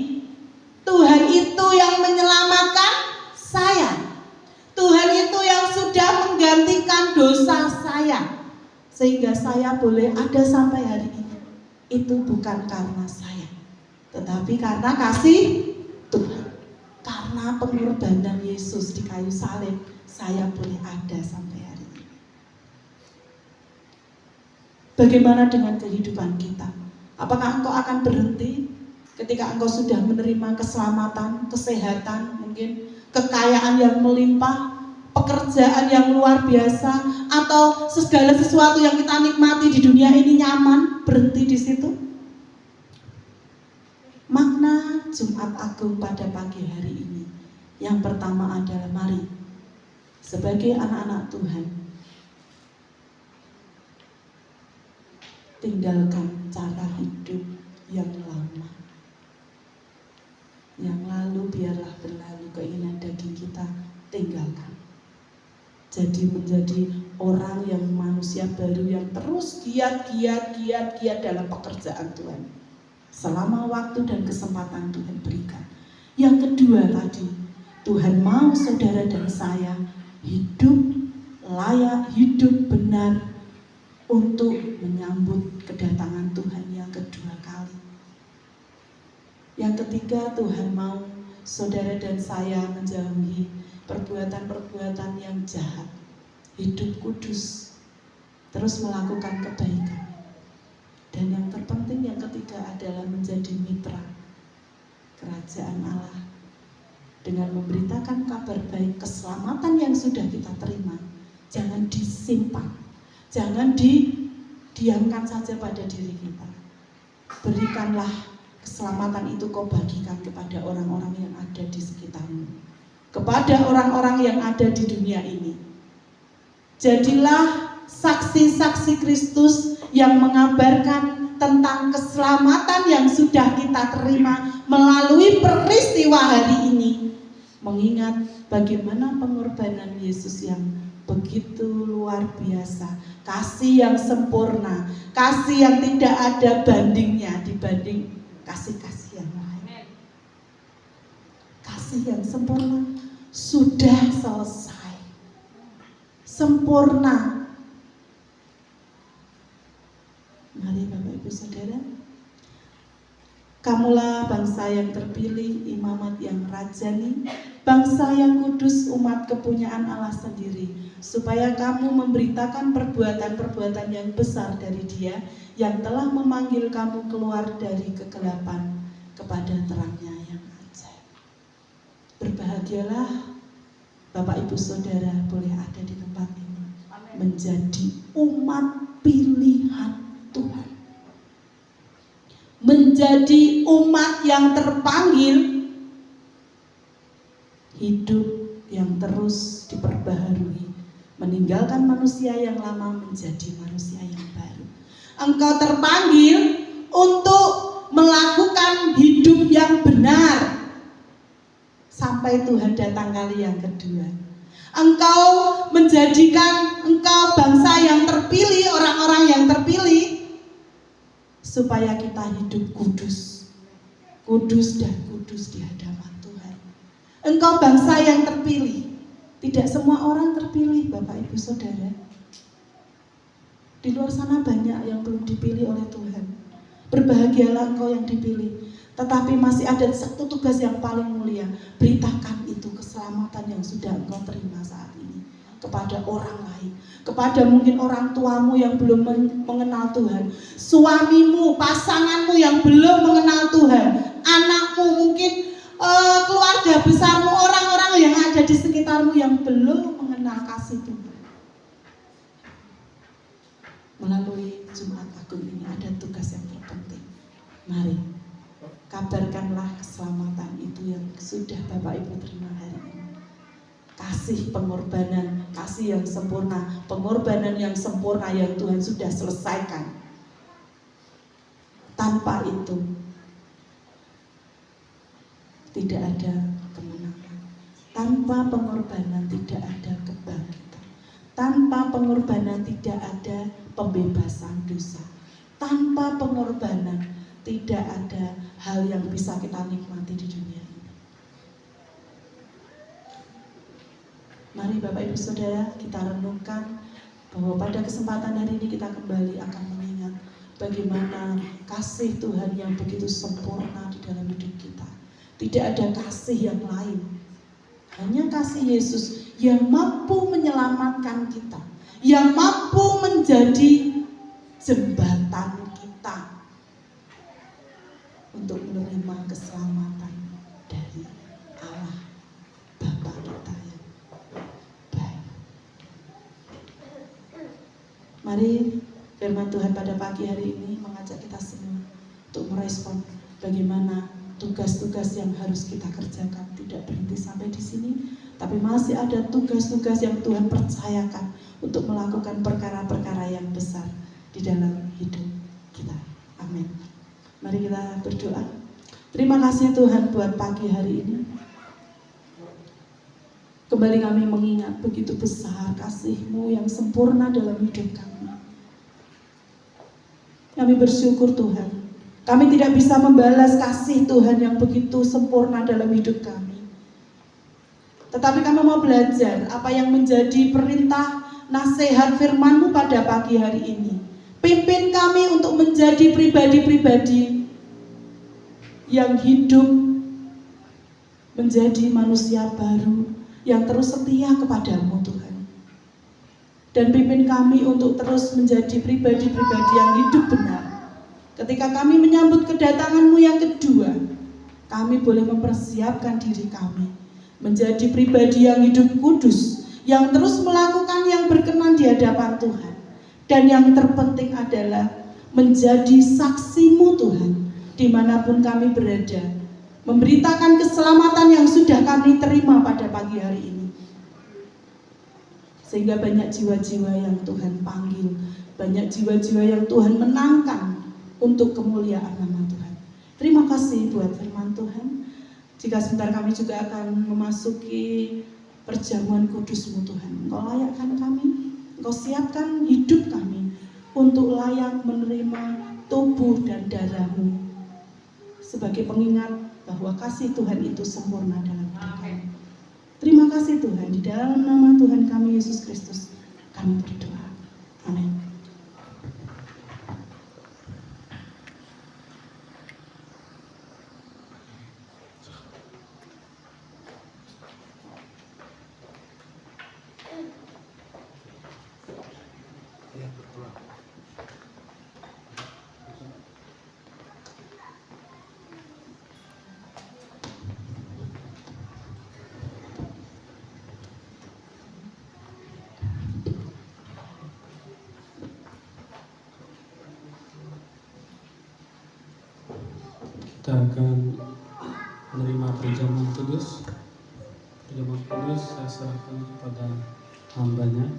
Tuhan itu yang menyelamatkan saya. Tuhan itu yang sudah menggantikan dosa saya, sehingga saya boleh ada sampai hari ini. Itu bukan karena saya, tetapi karena kasih Tuhan. Karena pengorbanan Yesus di kayu salib, saya boleh ada sampai hari ini. Bagaimana dengan kehidupan kita? Apakah engkau akan berhenti ketika engkau sudah menerima keselamatan, kesehatan, mungkin kekayaan yang melimpah, pekerjaan yang luar biasa, atau segala sesuatu yang kita nikmati di dunia ini nyaman, berhenti di situ? Makna Jumat Agung pada pagi hari ini, yang pertama adalah mari sebagai anak-anak Tuhan, tinggalkan cara hidup yang lama. Yang lalu biarlah berlalu, keinginan daging kita tinggalkan. Jadi menjadi orang yang manusia baru yang terus giat dalam pekerjaan Tuhan, selama waktu dan kesempatan Tuhan berikan. Yang kedua tadi, Tuhan mau saudara dan saya hidup layak, hidup benar untuk menyambut kedatangan Tuhan yang kedua kali. Yang ketiga, Tuhan mau saudara dan saya menjauhi perbuatan-perbuatan yang jahat, hidup kudus, terus melakukan kebaikan. Dan yang terpenting yang ketiga adalah menjadi mitra kerajaan Allah dengan memberitakan kabar baik keselamatan yang sudah kita terima. Jangan disimpan, jangan didiamkan saja pada diri kita. Berikanlah keselamatan itu, kau bagikan kepada orang-orang yang ada di sekitarmu, kepada orang-orang yang ada di dunia ini. Jadilah saksi-saksi Kristus yang mengabarkan tentang keselamatan yang sudah kita terima melalui peristiwa hari ini, mengingat bagaimana pengorbanan Yesus yang begitu luar biasa, kasih yang sempurna, kasih yang tidak ada bandingnya dibanding kasih-kasih yang lain. Kasih yang sempurna sudah selesai, sempurna. Mari Bapak Ibu Saudara, kamulah bangsa yang terpilih, imamat yang rajani, bangsa yang kudus, umat kepunyaan Allah sendiri, supaya kamu memberitakan perbuatan-perbuatan yang besar dari Dia yang telah memanggil kamu keluar dari kegelapan kepada terangnya yang ajaib. Berbahagialah Bapak Ibu Saudara boleh ada di tempat ini, menjadi umat pilihan Tuhan, menjadi umat yang terpanggil, hidup yang terus diperbaharui, meninggalkan manusia yang lama menjadi manusia yang baru. Engkau terpanggil untuk melakukan hidup yang benar sampai Tuhan datang kali yang kedua. Engkau menjadikan engkau bangsa yang terpilih, orang-orang yang terpilih, supaya kita hidup kudus, kudus dan kudus di hadapan Tuhan. Engkau bangsa yang terpilih. Tidak semua orang terpilih, Bapak Ibu Saudara. Di luar sana banyak yang belum dipilih oleh Tuhan. Berbahagialah engkau yang dipilih. Tetapi masih ada satu tugas yang paling mulia. Beritakan itu keselamatan yang sudah engkau terima saat ini kepada orang lain, kepada mungkin orang tuamu yang belum mengenal Tuhan, suamimu, pasanganmu yang belum mengenal Tuhan, anakmu, mungkin keluarga besarmu, orang-orang yang ada di sekitarmu yang belum mengenal kasih Tuhan. Melalui Jumat Agung ini ada tugas yang terpenting. Mari kabarkanlah keselamatan itu yang sudah Bapak Ibu terima hari ini. Kasih pengorbanan, kasih yang sempurna, pengorbanan yang sempurna yang Tuhan sudah selesaikan. Tanpa itu tidak ada kemenangan. Tanpa pengorbanan tidak ada kebangkitan. Tanpa pengorbanan tidak ada pembebasan dosa. Tanpa pengorbanan tidak ada hal yang bisa kita nikmati di dunia ini. Mari Bapak Ibu Saudara, kita renungkan bahwa pada kesempatan hari ini kita kembali akan mengingat bagaimana kasih Tuhan yang begitu sempurna di dalam hidup kita. Tidak ada kasih yang lain, hanya kasih Yesus yang mampu menyelamatkan kita, yang mampu menjadi jembatan kita untuk menerima keselamatan dari Allah Bapa kita yang baik. Mari firman Tuhan pada pagi hari ini mengajak kita semua untuk merespon bagaimana tugas-tugas yang harus kita kerjakan tidak berhenti sampai di sini, tapi masih ada tugas-tugas yang Tuhan percayakan untuk melakukan perkara-perkara yang besar di dalam hidup kita. Amin. Mari kita berdoa. Terima kasih Tuhan buat pagi hari ini. Kembali kami mengingat begitu besar kasih-Mu yang sempurna dalam hidup kami. Kami bersyukur Tuhan, kami tidak bisa membalas kasih Tuhan yang begitu sempurna dalam hidup kami. Tetapi kami mau belajar apa yang menjadi perintah nasihat firman-Mu pada pagi hari ini. Pimpin kami untuk menjadi pribadi-pribadi yang hidup menjadi manusia baru yang terus setia kepada-Mu Tuhan. Dan pimpin kami untuk terus menjadi pribadi-pribadi yang hidup benar. Ketika kami menyambut kedatangan-Mu yang kedua, kami boleh mempersiapkan diri kami menjadi pribadi yang hidup kudus, yang terus melakukan yang berkenan di hadapan Tuhan. Dan yang terpenting adalah menjadi saksi-Mu Tuhan, dimanapun kami berada, memberitakan keselamatan yang sudah kami terima pada pagi hari ini. Sehingga banyak jiwa-jiwa yang Tuhan panggil, banyak jiwa-jiwa yang Tuhan menangkan untuk kemuliaan nama Tuhan. Terima kasih buat firman Tuhan. Jika sebentar kami juga akan memasuki perjamuan kudus-Mu Tuhan. Engkau layakkan kami, Engkau siapkan hidup kami untuk layak menerima tubuh dan darah-Mu sebagai pengingat bahwa kasih Tuhan itu sempurna dalam hidup kami. Terima kasih Tuhan, di dalam nama Tuhan kami Yesus Kristus kami berdoa. Amin. Kita akan menerima perjamuan kudus. Perjamuan kudus saya serahkan kepada hambanya.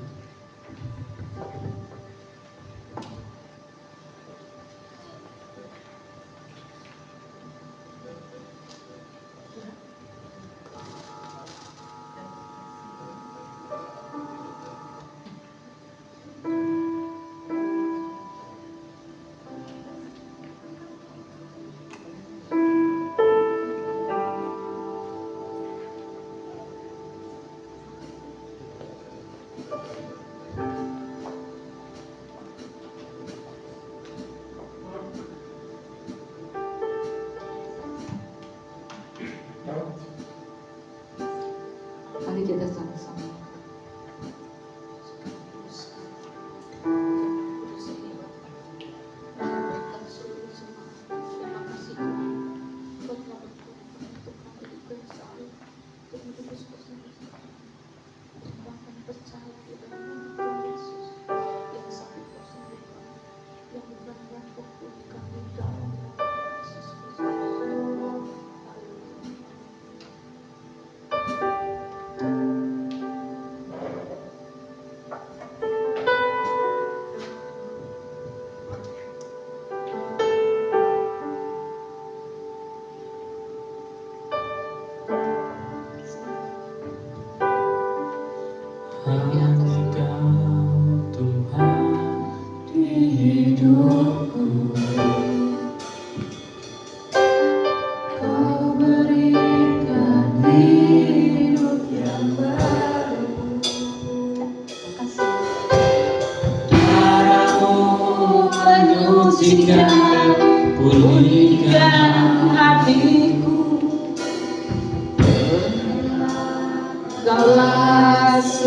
Mari kita sama-sama. Hanya Kau Tuhan di hidupku.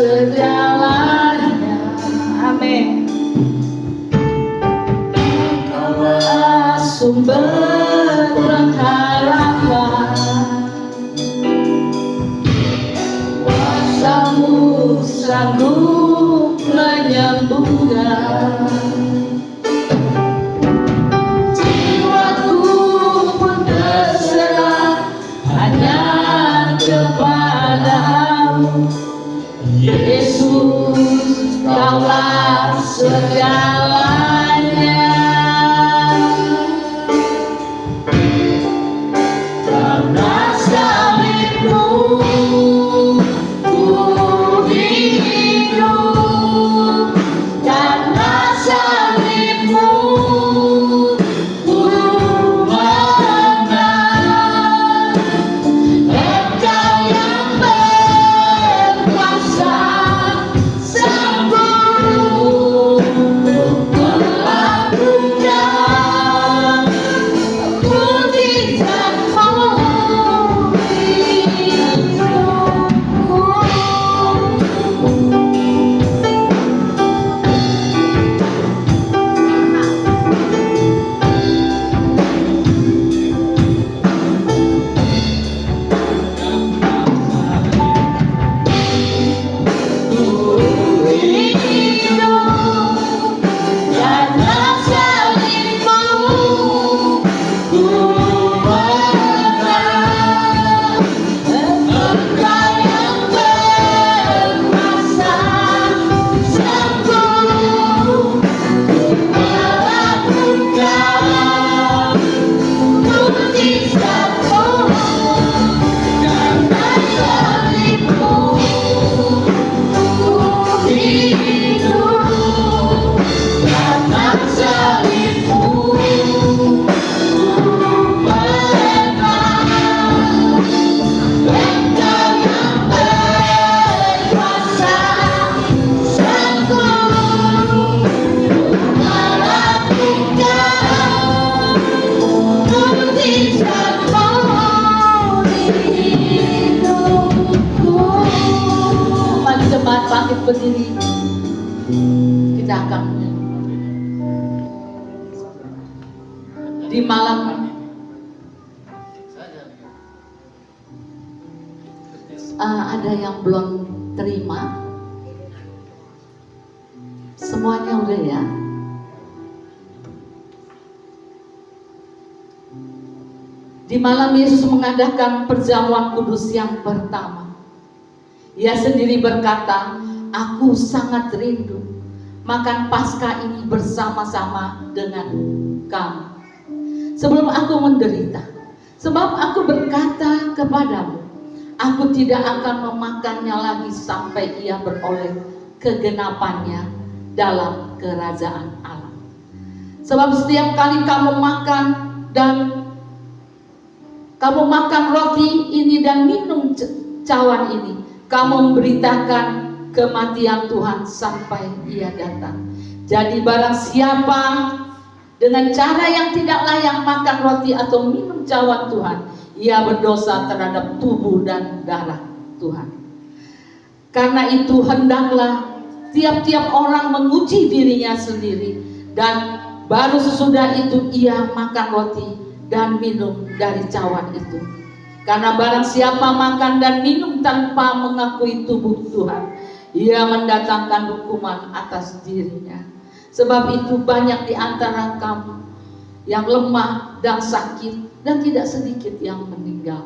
segalanya. Amin. Engkaulah sumber pengharapan, kuasa-Mu sanggup menyembuhkan. Jiwaku pun berserah hanya kepada-Mu, Yesus, Kaulah segalanya. Karena salib-Mu ku hidup, karena salib-Mu ku menang. Engkau yang berkuasa, sanggup melakukan mujizat-Mu di hidupku. Karena salib-Mu ku menang. Engkau yang berkuasa, sanggup melakukan mujizat-Mu. Karena salib-Mu ku hidup, karena salib-Mu ku menang. Engkau yang berkuasa, sanggup melakukan mujizat-Mu di hidupku. Mari jemaat bangkit berdiri, kita akan di malam ada yang belum terima. Semuanya udah ya. Di malam Yesus mengadakan perjamuan kudus yang pertama. Ia sendiri berkata, "Aku sangat rindu makan Paskah ini bersama-sama dengan kamu sebelum aku menderita. Sebab aku berkata kepadamu, aku tidak akan memakannya lagi sampai ia beroleh kegenapannya dalam kerajaan Allah. Sebab setiap kali kamu makan roti ini dan minum cawan ini, kamu memberitakan kematian Tuhan sampai ia datang. Jadi barang siapa dengan cara yang tidak layak makan roti atau minum cawan Tuhan, ia berdosa terhadap tubuh dan darah Tuhan. Karena itu hendaklah tiap-tiap orang menguji dirinya sendiri, dan baru sesudah itu ia makan roti dan minum dari cawan itu. Karena barang siapa makan dan minum tanpa mengakui tubuh Tuhan, ia mendatangkan hukuman atas dirinya. Sebab itu banyak di antara kamu yang lemah dan sakit, dan tidak sedikit yang meninggal.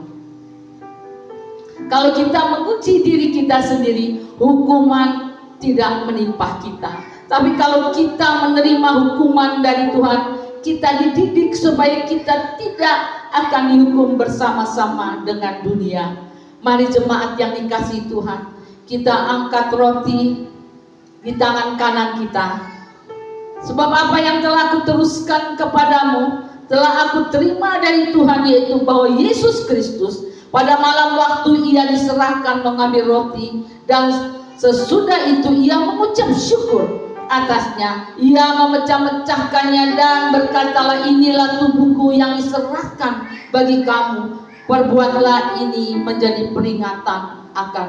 Kalau kita menguji diri kita sendiri, hukuman tidak menimpa kita. Tapi kalau kita menerima hukuman dari Tuhan, kita dididik supaya kita tidak akan dihukum bersama-sama dengan dunia. Mari jemaat yang dikasihi Tuhan, kita angkat roti di tangan kanan kita. Sebab apa yang telah aku teruskan kepadamu, telah aku terima dari Tuhan, yaitu bahwa Yesus Kristus pada malam waktu ia diserahkan mengambil roti, dan sesudah itu ia mengucap syukur atasnya, ia memecah-mecahkannya dan berkatalah, inilah tubuhku yang diserahkan bagi kamu, perbuatlah ini menjadi peringatan akan